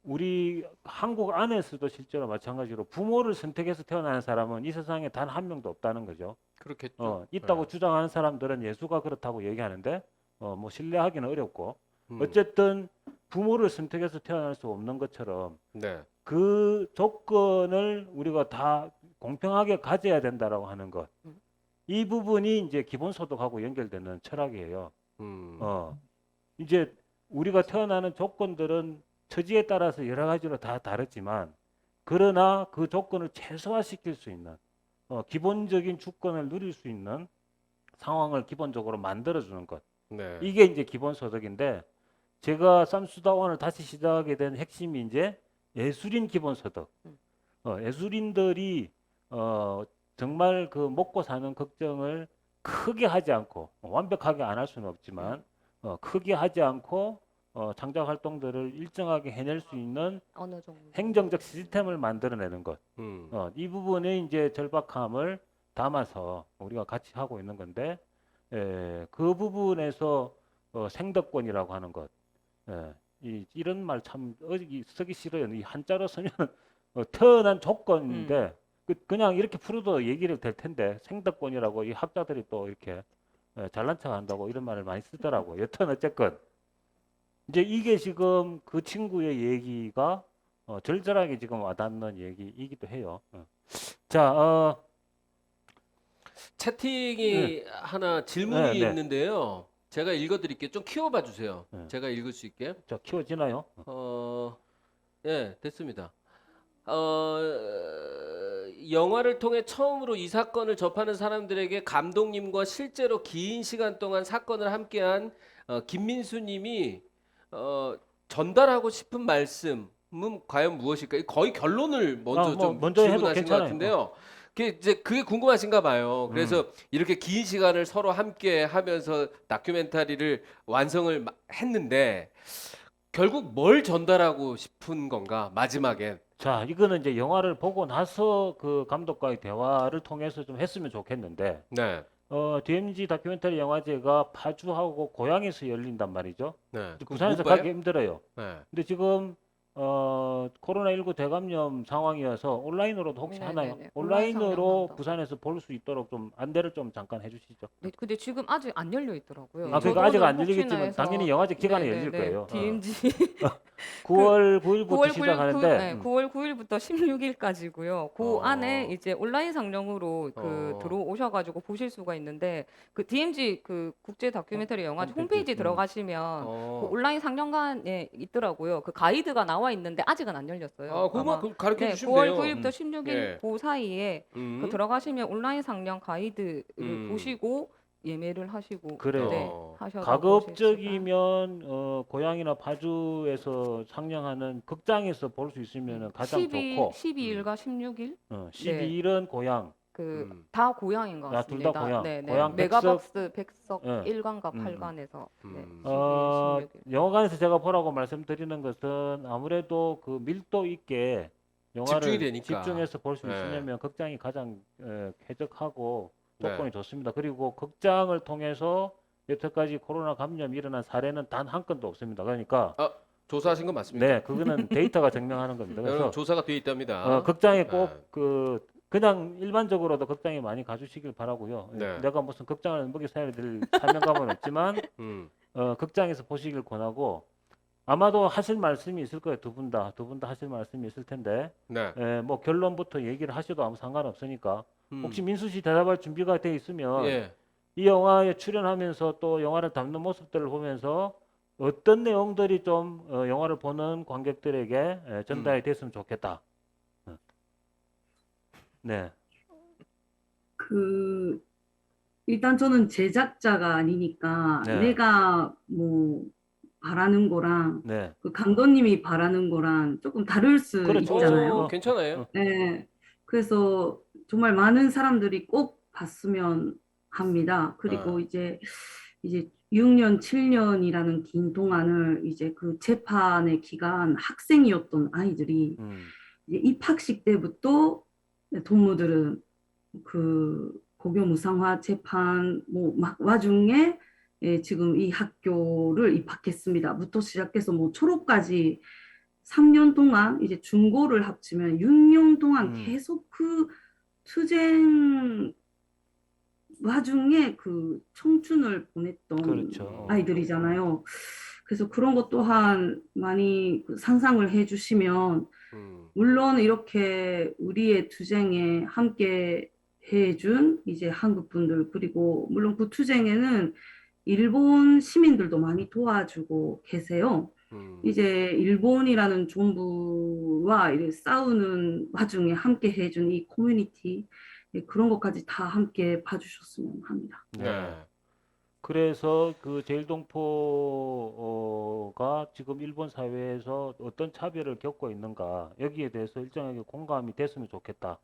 우리 한국 안에서도 실제로 마찬가지로 부모를 선택해서 태어나는 사람은 이 세상에 단 한 명도 없다는 거죠. 그렇겠죠. 있다고 네. 주장하는 사람들은 예수가 그렇다고 얘기하는데 뭐 신뢰하기는 어렵고 음. 어쨌든 부모를 선택해서 태어날 수 없는 것처럼 네. 그 조건을 우리가 다 공평하게 가져야 된다라고 하는 것. 이 부분이 이제 기본소득하고 연결되는 철학이에요. 음. 이제 우리가 태어나는 조건들은 처지에 따라서 여러 가지로 다 다르지만 그러나 그 조건을 최소화시킬 수 있는 기본적인 주권을 누릴 수 있는 상황을 기본적으로 만들어주는 것. 네. 이게 이제 기본소득인데 제가 쌈수다원을 다시 시작하게 된 핵심이 이제 예술인 기본소득. 예술인들이 정말 그 먹고 사는 걱정을 크게 하지 않고 완벽하게 안 할 수는 없지만 크게 하지 않고 창작 활동들을 일정하게 해낼 수 있는 어느 정도. 행정적 시스템을 만들어내는 것. 음. 이 부분에 이제 절박함을 담아서 우리가 같이 하고 있는 건데 그 부분에서 생덕권이라고 하는 것. 이런 말 참 쓰기 싫어요. 이 한자로 쓰면 태어난 조건인데 그냥 이렇게 풀어도 얘기를 될 텐데 생덕권이라고 이 학자들이 또 이렇게 잘난 척 한다고 이런 말을 많이 쓰더라고요. 여튼 어쨌건 이제 이게 지금 그 친구의 얘기가 절절하게 지금 와닿는 얘기이기도 해요. 자, 채팅이 하나 질문이 네, 네. 있는데요. 제가 읽어드릴게요. 좀 키워봐 주세요. 네. 제가 읽을 수 있게. 저 키워지나요? 예, 됐습니다. 영화를 통해 처음으로 이 사건을 접하는 사람들에게 감독님과 실제로 긴 시간 동안 사건을 함께한 김민수님이 전달하고 싶은 말씀은 과연 무엇일까요? 거의 결론을 먼저 좀 먼저 해도 질문하신 것 괜찮아요. 같은데요. 그게 궁금하신가 봐요. 그래서 이렇게 긴 시간을 서로 함께 하면서 다큐멘터리를 완성을 했는데 결국 뭘 전달하고 싶은 건가? 마지막엔. 자, 이거는 이제 영화를 보고 나서 그 감독과의 대화를 통해서 좀 했으면 좋겠는데 네. DMZ 다큐멘터리 영화제가 파주하고 고향에서 열린단 말이죠. 네. 부산에서 못 봐요? 가기 힘들어요. 네. 근데 지금 코로나19 대감염 상황이어서 온라인으로도 혹시 하나요? 네네네. 온라인 온라인으로 상영한다고. 부산에서 볼 수 있도록 좀 안내를 좀 잠깐 해주시죠. 네, 근데 지금 아직 안 열려 있더라고요. 아, 그러니까 아직 안 저도 열리겠지만 혹시나 해서- 당연히 영화제 기간에 네네네. 열릴 거예요. DMZ 9월 9일부터 9월 9일, 시작하는데 네, 9월 9일부터 16일까지고요. 그 안에 이제 온라인 상영으로 들어오셔가지고 보실 수가 있는데 그 DMZ 그 국제 다큐멘터리 영화제 홈페이지 들어가시면 그 온라인 상영관에 있더라고요. 그 가이드가 나와 있는데 아직은 안 열렸어요. 그거만 아마 가르쳐 네, 주시면 9월 돼요. 9일부터 16일 예. 그 사이에 그 들어가시면 온라인 상영 가이드를 보시고 예매를 하시고 그래요. 네, 하셔서 가급적이면 고향이나 파주에서 상영하는 극장에서 볼 수 있으면 가장 좋고 12일과 16일 12일은 고향, 그 음. 다 고향인 것 아, 둘다 같습니다. 고향. 네네. 고향 메가박스 백석 예. 1관과 음, 8관에서 네, 음. 12일, 어, 16일. 영화관에서 제가 보라고 말씀드리는 것은 아무래도 그 밀도 있게 집중이 영화를 되니까. 집중해서 볼 수 예. 있으려면 극장이 가장 쾌적하고 네. 조건이 좋습니다. 그리고 극장을 통해서 여태까지 코로나 감염이 일어난 사례는 단 한 건도 없습니다. 그러니까 조사하신 거 맞습니까? 네, 그거는 데이터가 증명하는 겁니다. 여러분 그래서 조사가 돼 있답니다. 극장에 예. 꼭 그냥 일반적으로도 극장에 많이 가주시길 바라고요. 네. 내가 무슨 극장을 먹여 살려야 될 사명감은 없지만 음. 극장에서 보시길 권하고 아마도 하실 말씀이 있을 거예요. 두 분 다 하실 말씀이 있을 텐데 네. 뭐 결론부터 얘기를 하셔도 아무 상관없으니까 혹시 음. 민수 씨 대답할 준비가 돼 있으면 예. 이 영화에 출연하면서 또 영화를 담는 모습들을 보면서 어떤 내용들이 좀 영화를 보는 관객들에게 전달이 됐으면 좋겠다. 네. 그 일단 저는 제작자가 아니니까 네. 내가 뭐 바라는 거랑 네. 그 감독님이 바라는 거랑 조금 다를 수 그렇죠. 있잖아요. 괜찮아요. 네. 그래서 정말 많은 사람들이 꼭 봤으면 합니다. 그리고 아. 이제 6년, 7년이라는 긴 동안을 이제 그 재판의 기간 학생이었던 아이들이 이제 입학식 때부터 동무들은 그 고교 무상화 재판 뭐 막 와중에 지금 이 학교를 입학했습니다부터 시작해서 뭐 졸업까지 3년 동안 이제 중고를 합치면 6년 동안 계속 그 투쟁 와중에 그 청춘을 보냈던 그렇죠. 아이들이잖아요. 그래서 그런 것 또한 많이 그 상상을 해주시면 물론 이렇게 우리의 투쟁에 함께 해준 이제 한국 분들 그리고 물론 그 투쟁에는 일본 시민들도 많이 도와주고 계세요. 이제 일본이라는 정부와 이렇게 싸우는 와중에 함께 해준 이 커뮤니티 그런 것까지 다 함께 봐주셨으면 합니다. 네. 그래서 그 제일동포가 지금 일본 사회에서 어떤 차별을 겪고 있는가 여기에 대해서 일정하게 공감이 됐으면 좋겠다.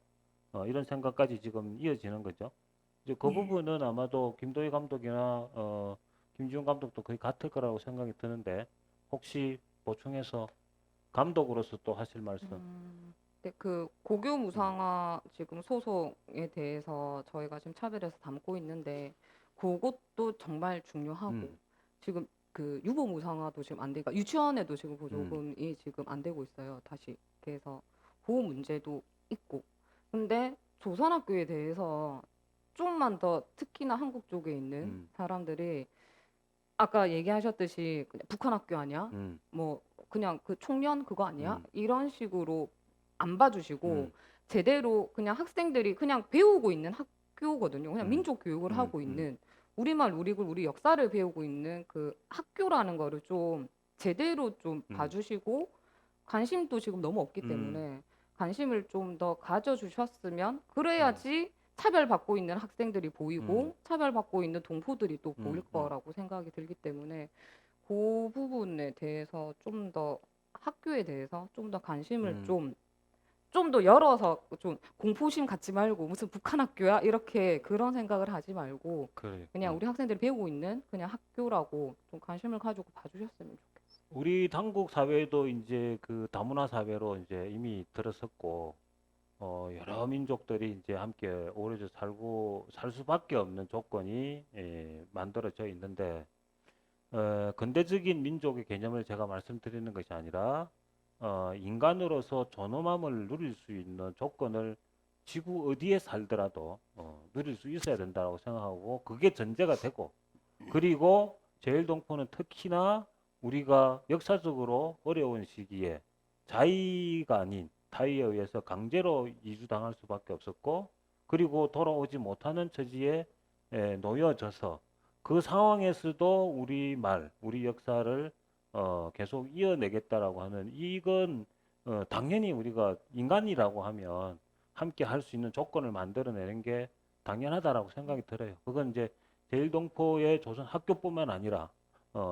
이런 생각까지 지금 이어지는 거죠. 이제 그 예. 부분은 아마도 김도희 감독이나 김지훈 감독도 거의 같을 거라고 생각이 드는데 혹시 보충해서 감독으로서 또 하실 말씀. 네, 그 고교 무상화 지금 소송에 대해서 저희가 지금 차별해서 담고 있는데 그것도 정말 중요하고 지금 그 유보 무상화도 지금 안 되니까 유치원에도 지금 보조금이 지금 안 되고 있어요. 다시 그래서 그 문제도 있고 근데 조선학교에 대해서 좀만 더 특히나 한국 쪽에 있는 사람들이 아까 얘기하셨듯이 그냥 북한 학교 아니야? 뭐 그냥 그 총련 그거 아니야? 이런 식으로 안 봐주시고 제대로 그냥 학생들이 그냥 배우고 있는 학교거든요. 그냥 민족 교육을 하고 있는 우리말, 우리글, 우리 역사를 배우고 있는 그 학교라는 거를 좀 제대로 좀 봐주시고 관심도 지금 너무 없기 때문에 관심을 좀 더 가져주셨으면 그래야지 차별받고 있는 학생들이 보이고 차별받고 있는 동포들이 또 보일 거라고 생각이 들기 때문에 그 부분에 대해서 좀 더 학교에 대해서 좀 더 관심을 좀 더 열어서 좀 공포심 갖지 말고 무슨 북한 학교야 이렇게 그런 생각을 하지 말고 그래. 그냥 우리 학생들이 배우고 있는 그냥 학교라고 좀 관심을 가지고 봐주셨으면 좋겠어요. 우리 한국 사회도 이제 그 다문화 사회로 이제 이미 들어섰고 여러 민족들이 이제 함께 어우러져 살 수밖에 없는 조건이 만들어져 있는데 근대적인 민족의 개념을 제가 말씀드리는 것이 아니라 인간으로서 존엄함을 누릴 수 있는 조건을 지구 어디에 살더라도 누릴 수 있어야 된다고 생각하고 그게 전제가 되고 그리고 제일동포는 특히나 우리가 역사적으로 어려운 시기에 자의가 아닌 타의에 의해서 강제로 이주당할 수밖에 없었고 그리고 돌아오지 못하는 처지에 놓여져서 그 상황에서도 우리 말, 우리 역사를 계속 이어내겠다라고 하는 이건 당연히 우리가 인간이라고 하면 함께 할 수 있는 조건을 만들어내는 게 당연하다라고 생각이 들어요. 그건 이제 제일동포의 조선 학교뿐만 아니라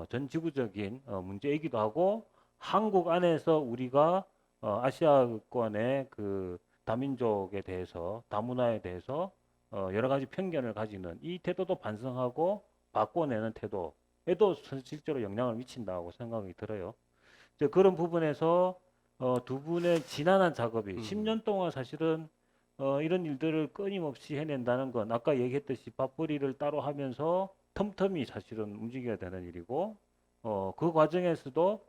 전 지구적인 문제이기도 하고 한국 안에서 우리가 아시아권의 그 다민족에 대해서, 다문화에 대해서 여러 가지 편견을 가지는 이 태도도 반성하고 바꿔내는 태도에도 실제로 영향을 미친다고 생각이 들어요. 이제 그런 부분에서 두 분의 지난한 작업이 10년 동안 사실은 이런 일들을 끊임없이 해낸다는 건 아까 얘기했듯이 밥벌이를 따로 하면서 틈틈이 사실은 움직여야 되는 일이고 그 과정에서도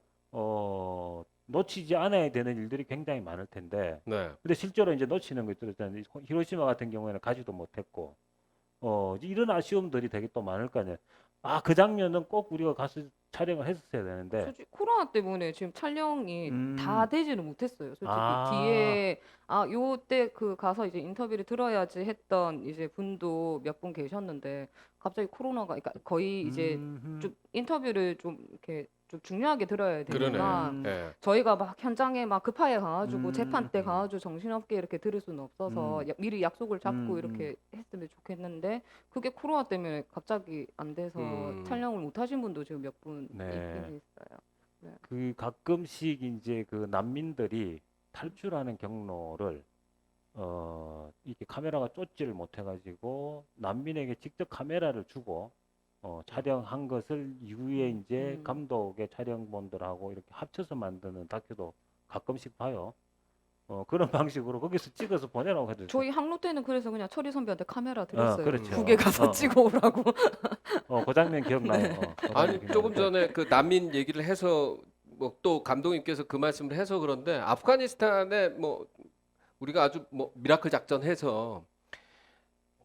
놓치지 않아야 되는 일들이 굉장히 많을 텐데 네. 근데 실제로 이제 놓치는 것들은 일단 히로시마 같은 경우에는 가지도 못했고 이런 아쉬움들이 되게 또 많을 거 아니에요. 아, 그 장면은 꼭 우리가 가서 촬영을 했었어야 되는데 솔직히 코로나 때문에 지금 촬영이 다 되지는 못했어요. 솔직히 아. 뒤에 요때 그 가서 이제 인터뷰를 들어야지 했던 이제 분도 몇 분 계셨는데 갑자기 코로나가 그러니까 거의 이제 좀 인터뷰를 좀 이렇게 좀 중요하게 들어야 그러네. 되니까 예. 저희가 막 현장에 막 급하게 가가지고 재판 때 음. 가가지고 정신없게 이렇게 들을 수는 없어서 미리 약속을 잡고 음. 이렇게 했으면 좋겠는데 그게 코로나 때문에 갑자기 안 돼서 촬영을 못 하신 분도 지금 몇 분 네. 있긴 있어요. 그 가끔씩 이제 그 난민들이 탈출하는 경로를 이렇게 카메라가 쫓지를 못해가지고 난민에게 직접 카메라를 주고 촬영한 것을 이후에 이제 감독의 촬영본들하고 이렇게 합쳐서 만드는 다큐도 가끔씩 봐요. 그런 방식으로 거기서 찍어서 보내라고 해도 저희 항로 때는 그래서 그냥 철이 선배한테 카메라 드렸어요. 그렇죠. 국에 가서 어. 찍어 오라고. 그 장면 기억나요. 그 아니 장면 조금 기억나는데. 전에 그 난민 얘기를 해서 뭐 또 감독님께서 그 말씀을 해서 그런데 아프가니스탄에 뭐 우리가 아주 뭐 미라클 작전해서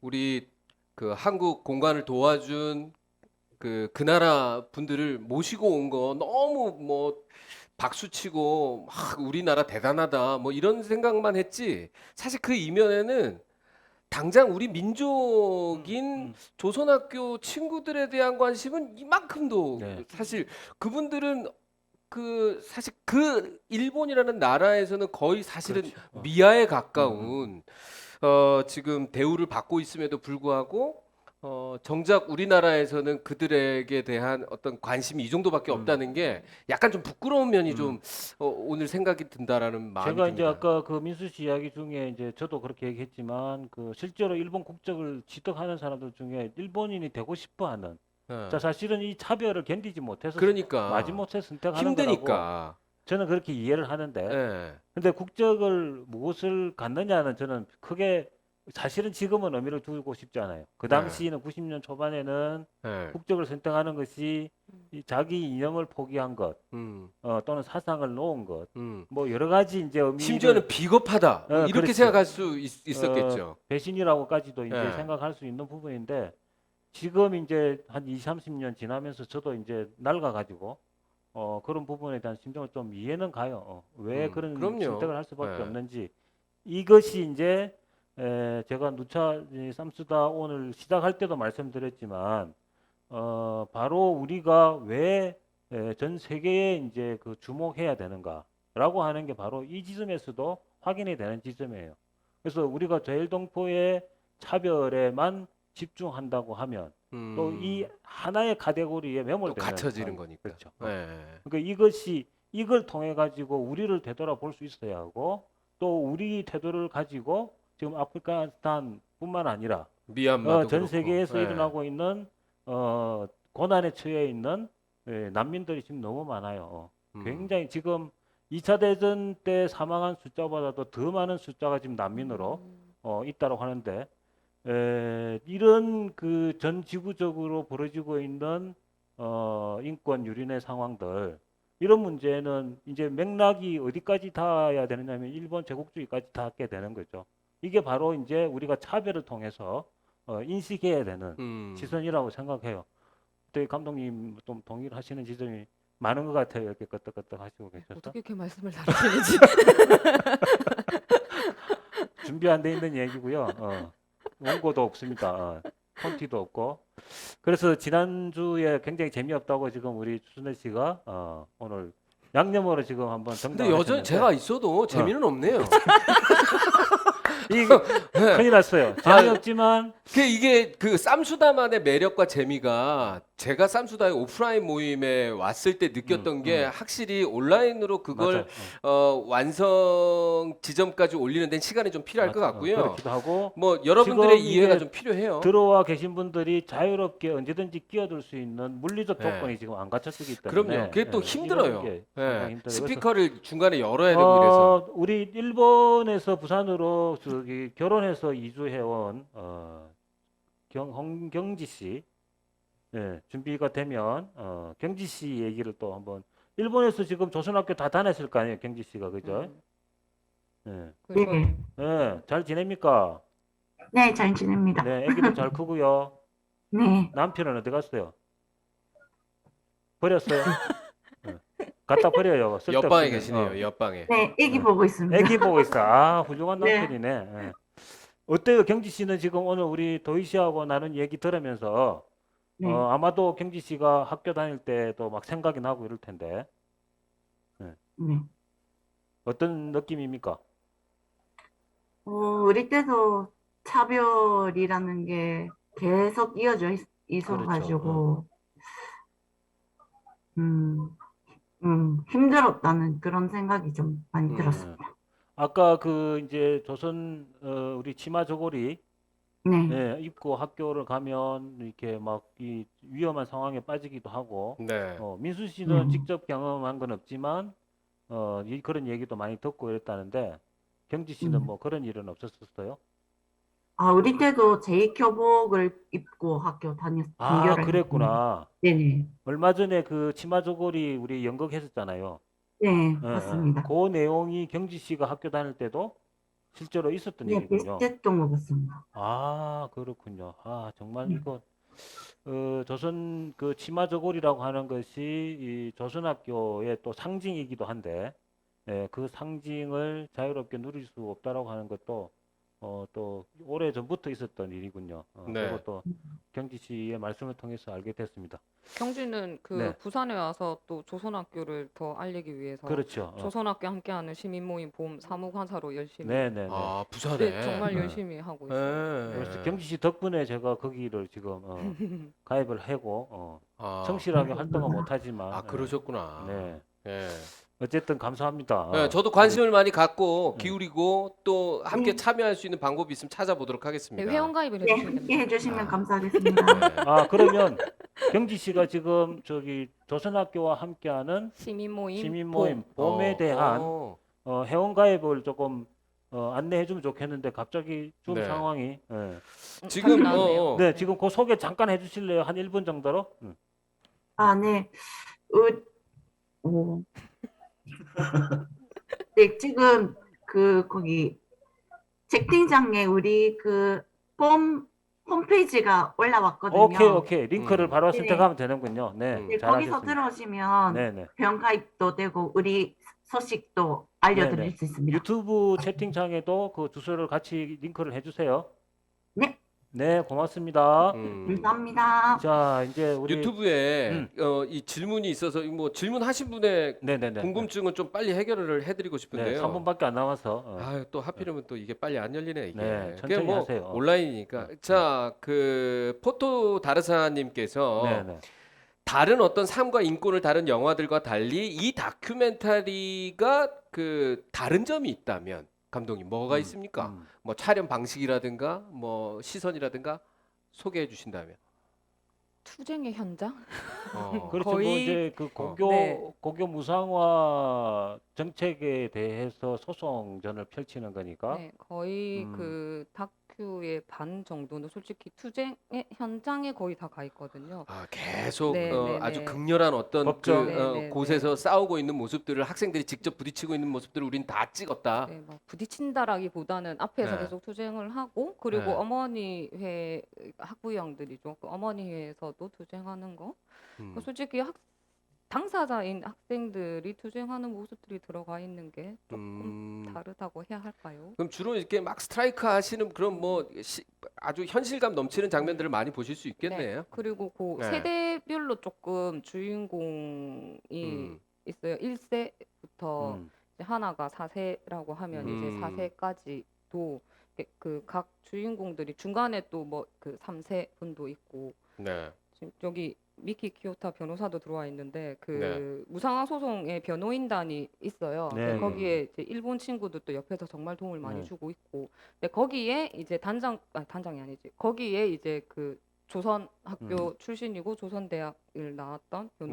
우리 그 한국 공관을 도와준 그 나라 분들을 모시고 온 거 너무 뭐 박수치고 막 우리나라 대단하다 뭐 이런 생각만 했지 사실 그 이면에는 당장 우리 민족인 조선학교 친구들에 대한 관심은 이만큼도 네. 사실 그분들은 그 사실 그 일본이라는 나라에서는 거의 사실은 그렇죠. 미아에 가까운 지금 대우를 받고 있음에도 불구하고 정작 우리나라에서는 그들에게 대한 어떤 관심이 이 정도밖에 없다는 게 약간 좀 부끄러운 면이 좀 오늘 생각이 든다라는 마음이 제가 이제 듭니다. 아까 그 민수 씨 이야기 중에 이제 저도 그렇게 얘기했지만 그 실제로 일본 국적을 취득하는 사람들 중에 일본인이 되고 싶어하는 예. 자 사실은 이 차별을 견디지 못해서 그러니까 마지못해 선택하는 거라고 힘드니까. 저는 그렇게 이해를 하는데 예. 근데 국적을 무엇을 갖느냐는 저는 크게 사실은 지금은 의미를 두고 싶지 않아요. 그 네. 당시에는 90년 초반에는 예. 국적을 선택하는 것이 이 자기 이념을 포기한 것 음. 또는 사상을 놓은 것 음. 뭐 여러 가지 이제 의미를 심지어는 비겁하다 뭐 이렇게 그렇죠. 생각할 수 있었겠죠. 배신이라고까지도 이제 네. 생각할 수 있는 부분인데 지금 이제 한 20, 30년 지나면서 저도 이제 낡아가지고 그런 부분에 대한 심정을 좀 이해는 가요. 왜 그런 그럼요. 선택을 할 수밖에 네. 없는지 이것이 이제 제가 누차 쌈쓰다 오늘 시작할 때도 말씀드렸지만 바로 우리가 왜 전 세계에 이제 그 주목해야 되는가라고 하는 게 바로 이 지점에서도 확인이 되는 지점이에요. 그래서 우리가 조일동포의 차별에만 집중한다고 하면 또 이 하나의 카테고리에 또 매몰되는 갇혀지는 상황. 거니까. 그렇죠. 예. 그러니까 이걸 통해 가지고 우리를 되돌아볼 수 있어야 하고 또 우리 태도를 가지고 지금 아프가니스탄뿐만 아니라 미얀마도 전 그렇고. 세계에서 예. 일어나고 있는 고난에 처해 있는 난민들이 지금 너무 많아요. 굉장히 지금 2차 대전 때 사망한 숫자보다도 더 많은 숫자가 지금 난민으로 있다고 하는데 이런 그 전 지구적으로 벌어지고 있는 인권 유린의 상황들 이런 문제는 이제 맥락이 어디까지 닿아야 되느냐면 일본 제국주의까지 닿게 되는 거죠. 이게 바로 이제 우리가 차별을 통해서 인식해야 되는 시선이라고 생각해요. 또 감독님 좀 동의를 하시는 지점이 많은 것 같아요. 이렇게 끄떡끄떡 하시고 계셔서 어떻게 이렇게 말씀을 잘하시는지. 준비 안 돼 있는 얘기고요. 원고도 없습니다. 콘티도 없고. 그래서 지난주에 굉장히 재미없다고 지금 우리 추순애 씨가 오늘 양념으로 지금 한번 근데 정당을 여전히 했는데 제가 있어도 재미는 없네요. 이게 큰일 났어요. 재미없지만 이게 그 쌈수다만의 매력과 재미가 제가 쌈수다의 오프라인 모임에 왔을 때 느꼈던 게 확실히 온라인으로 그걸 맞아요. 완성 지점까지 올리는 데는 시간이 좀 필요할 것 맞아. 같고요. 그렇기도 하고 뭐 여러분들의 지금 이해가 이게 좀 필요해요. 들어와 계신 분들이 자유롭게 언제든지 끼어들 수 있는 물리적 네. 조건이 지금 안 갖춰지기 때문에 그럼요. 그게 또 이런 힘들어요. 게 예. 상당히 힘들어요. 그래서 스피커를 중간에 열어야 되고 이래서. 우리 일본에서 부산으로 저기 결혼해서 이주해온 홍경지 씨, 예, 준비가 되면 경지 씨 얘기를 또 한번 일본에서 지금 조선학교 다 다녔을 거 아니에요, 경지 씨가 그죠? 예, 그래서 네. 예, 잘 지냅니까? 네, 잘 지냅니다. 네, 아기도 잘 크고요. 네. 남편은 어디 갔어요? 버렸어요? 예, 갖다 버려요. 쓸데없으면. 옆방에 계시네요. 옆방에. 네, 애기 네. 보고 있습니다. 애기 보고 있어. 아, 훌륭한 네. 남편이네. 예. 어때요, 경지 씨는 지금 오늘 우리 도희 씨하고 나눈 얘기 들으면서 네. 아마도 경지 씨가 학교 다닐 때도 막 생각이 나고 이럴 텐데 네. 어떤 느낌입니까? 우리 때도 차별이라는 게 계속 이어져 있어가지고, 힘들었다는 그런 생각이 좀 많이 들었습니다. 아까 그 이제 조선 우리 치마 저고리 네. 예, 입고 학교를 가면 이렇게 막 이 위험한 상황에 빠지기도 하고 네. 민수 씨는 음. 직접 경험한 건 없지만 그런 얘기도 많이 듣고 이랬다는데 경지 씨는 뭐 그런 일은 없었었어요? 우리 때도 제2교복을 입고 학교 아, 등교를 그랬구나. 네네. 얼마 전에 그 치마 저고리 우리 연극했었잖아요. 네, 예, 맞습니다. 그 내용이 경지 씨가 학교 다닐 때도 실제로 있었던 네, 얘기군요. 비슷했던 것 같습니다. 아, 그렇군요. 아, 정말 네. 이거 조선 그 치마 저고리라고 하는 것이 이 조선학교의 또 상징이기도 한데 그 상징을 자유롭게 누릴 수 없다라고 하는 것도 또 오래 전부터 있었던 일이군요. 네. 그것도 경지 씨의 말씀을 통해서 알게 됐습니다. 경주는 그 네. 부산에 와서 또 조선학교를 더 알리기 위해서 그렇죠. 조선학교 함께하는 시민모임 봄 사무관사로 열심히 네네네. 아, 부산에. 네, 정말 네. 열심히 하고 있어요. 네. 그래서 경지 씨 덕분에 제가 거기를 지금 가입을 하고 아, 성실하게 활동은 못하지만 아, 그러셨구나. 네. 예. 어쨌든 감사합니다. 네, 저도 관심을 많이 갖고 네. 기울이고 또 함께 네. 참여할 수 있는 방법이 있으면 찾아보도록 네, 하겠습니다. 회원 가입을 네, 해주시면 함께 됩니다. 해주시면 아. 감사하겠습니다. 네. 그러면 경지 씨가 지금 저기 조선학교와 함께하는 시민모임 시민모임 봄에 대한 회원 가입을 조금 안내해 주면 좋겠는데 갑자기 좀 네. 상황이 지금 나왔네요. 네, 지금 그 소개 잠깐 해 주실래요? 한 1분 정도로? 네. 네, 지금 거기 채팅창에 우리 홈페이지가 올라왔거든요. 오케이. 링크를 바로 네. 선택하면 되는군요. 네, 네, 거기서 잘하셨습니다. 들어오시면 네네. 회원 가입도 되고 우리 소식도 알려드릴 네네. 수 있습니다. 유튜브 채팅창에도 그 주소를 같이 링크를 해주세요. 네, 네, 고맙습니다. 감사합니다. 자, 이제 우리 유튜브에 이 질문이 있어서 뭐 질문하신 분의 네네네. 궁금증은 좀 빨리 해결을 해드리고 네, 싶은데요. 3분밖에 안 남아서 아유, 또 하필이면 또 이게 빨리 안 열리네 이게. 네, 그게 천천히 뭐 하세요. 온라인이니까. 자, 그 포토 다르사님께서 네네. 다른 어떤 삶과 인권을 다룬 영화들과 달리 이 다큐멘터리가 그 다른 점이 있다면 감독님 뭐가 있습니까? 뭐 촬영 방식이라든가 뭐 시선이라든가 소개해 주신다면. 투쟁의 현장? 그렇죠. 뭐 거의- 이제 그 네. 고교 무상화 정책에 대해서 소송전을 펼치는 거니까. 네, 거의 그 다큐의 반 정도는 솔직히 투쟁의 현장에 거의 다 가 있거든요. 아, 계속 네, 네, 아주 네. 극렬한 어떤 법정. 그 네, 네, 곳에서 싸우고 있는 모습들을 학생들이 직접 부딪히고 있는 모습들을 우린 다 찍었다. 네, 막 부딪힌다라기보다는 앞에서 네. 계속 투쟁을 하고 그리고 네. 어머니회 학부형들이죠. 그 어머니회에서도 투쟁하는 거. 음. 솔직히 당사자인 학생들이 투쟁하는 모습들이 들어가 있는 게 조금 다르다고 해야 할까요? 그럼 주로 이렇게 막 스트라이크 하시는 그런 뭐 아주 현실감 넘치는 장면들을 많이 보실 수 있겠네요. 네. 그리고 그 네. 세대별로 조금 주인공이 있어요. 1세부터 하나가 4세라고 하면 이제 4세까지도 그 각 주인공들이 중간에 또 뭐 그 3세 분도 있고 네. 지금 여기 미키 키오타 변호사도 들어와 있는데 그 네. 무상화 소송의 변호인단이 있어요. 네. 근데 거기에 이제 일본 친구도 또 옆에서 정말 도움을 많이 네. 주고 있고, 근데 거기에 이제 단장이 아니지. 거기에 이제 그 조선 학교 출신이고 조선 대학을 나왔던 네.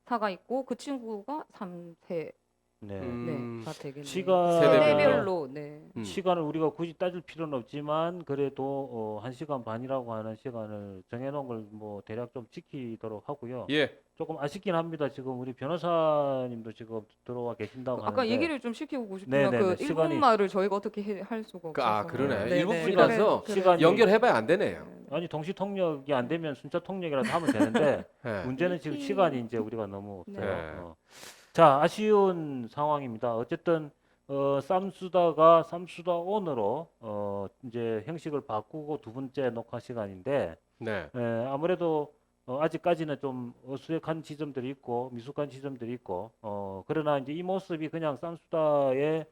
변호사가 있고 그 친구가 3세 네. 음. 가 되겠네요. 시간 세대별로 네. 시간을 우리가 굳이 따질 필요는 없지만 그래도 1시간 반이라고 하는 시간을 정해놓은 걸 뭐 대략 좀 지키도록 하고요. 예. 조금 아쉽긴 합니다. 지금 우리 변호사님도 지금 들어와 계신다고 아까 하는데 얘기를 좀 시키고 싶으면 네네네, 그 시간이- 일본말을 저희가 어떻게 할 수가 없어서. 아, 그러네. 네, 일본 네. 분이라서 그래, 시간이 연결해봐야 안 되네요. 아니 동시 통역이 안 되면 순차 통역이라도 하면 되는데 네. 문제는 지금 시간이 이제 우리가 너무 없어요. 네. 자, 아쉬운 상황입니다. 어쨌든 쌈수다가 쌈수다온으로 이제 형식을 바꾸고 두 번째 녹화 시간인데 네. 아무래도 아직까지는 좀 어수선한 지점들이 있고 미숙한 지점들이 있고 그러나 이제 이 모습이 그냥 쌈수다의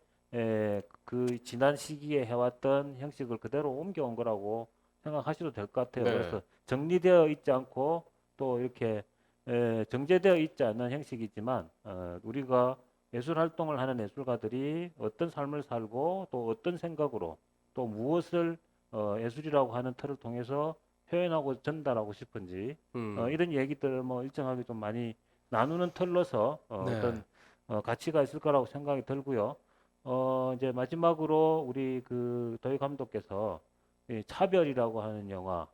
그 지난 시기에 해왔던 형식을 그대로 옮겨온 거라고 생각하셔도 될 것 같아요. 네. 그래서 정리되어 있지 않고 또 이렇게 정제되어 있지 않는 형식이지만 우리가 예술 활동을 하는 예술가들이 어떤 삶을 살고 또 어떤 생각으로 또 무엇을 예술이라고 하는 틀을 통해서 표현하고 전달하고 싶은지 이런 얘기들을 뭐 일정하게 좀 많이 나누는 틀로서 네. 어떤 가치가 있을 거라고 생각이 들고요. 이제 마지막으로 우리 그 도희 감독께서 이 차별이라고 하는 영화,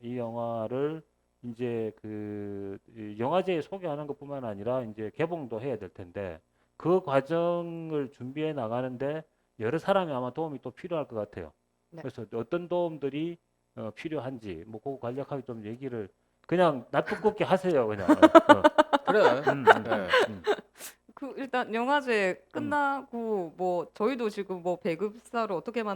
이 영화를 이제 이 영화제에 소개하는 것뿐만 아니라 이제 개봉도 해야 될 텐데 그 과정을 준비해 나가는데 여러 사람이 아마 도움이 또 필요할 것 같아요. 네. 그래서 어떤 도움들이 필요한지 뭐 그거 간략하게 좀 얘기를 그냥 낯두껍게 하세요, 그냥. 그래. 음, 네. 음. 그 일단 영화제 끝나고 뭐 저희도 지금 뭐 배급사를 어떻게 뭐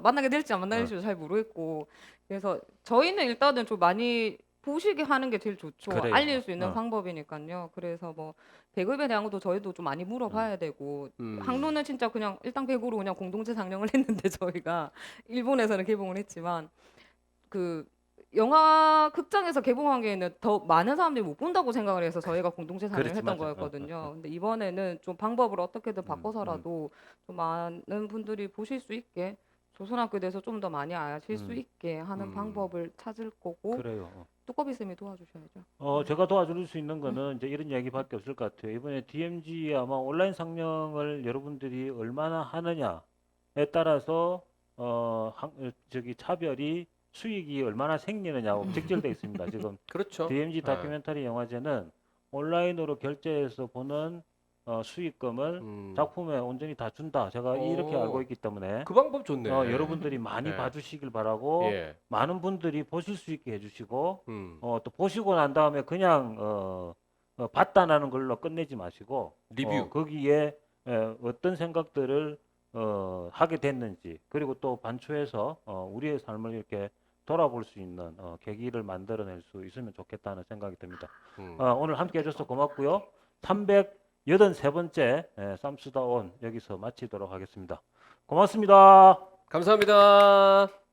만나게 될지 안 만나게 될지 잘 모르겠고, 그래서 저희는 일단은 좀 많이 보시게 하는 게 제일 좋죠. 그래요. 알릴 수 있는 방법이니까요. 그래서 뭐 배급에 대한 것도 저희도 좀 많이 물어봐야 되고, 항로는 진짜 그냥 일당 백으로 그냥 공동체 상영을 했는데 저희가 일본에서는 개봉을 했지만 그 영화 극장에서 개봉하기에는 더 많은 사람들이 못 본다고 생각을 해서 저희가 공동체 상영을 그렇지, 했던 맞아. 거였거든요. 근데 이번에는 좀 방법을 어떻게든 바꿔서라도 좀 많은 분들이 보실 수 있게, 조선학교에 대해서 좀 더 많이 아실 수 있게 하는 방법을 찾을 거고, 그래요. 뚜꺼비 쌤이 도와주셔야죠. 제가 도와줄 수 있는 거는 이제 이런 이야기밖에 없을 것 같아요. 이번에 DMZ 아마 온라인 상영을 여러분들이 얼마나 하느냐에 따라서 저기 차별이 수익이 얼마나 생기느냐고 직결돼 있습니다. 지금 그렇죠. DMZ 네. 다큐멘터리 영화제는 온라인으로 결제해서 보는 수익금을 작품에 온전히 다 준다. 제가 이렇게 오. 알고 있기 때문에 그 방법 좋네. 여러분들이 많이 네. 봐주시길 바라고 예. 많은 분들이 보실 수 있게 해주시고 음. 또 보시고 난 다음에 그냥 봤다라는 걸로 끝내지 마시고 리뷰. 거기에 어떤 생각들을 하게 됐는지 그리고 또 반추해서 우리의 삶을 이렇게 돌아볼 수 있는 계기를 만들어낼 수 있으면 좋겠다는 생각이 듭니다. 오늘 함께 해줘서 고맙고요. 383번째 쌈수다온 여기서 마치도록 하겠습니다. 고맙습니다. 감사합니다.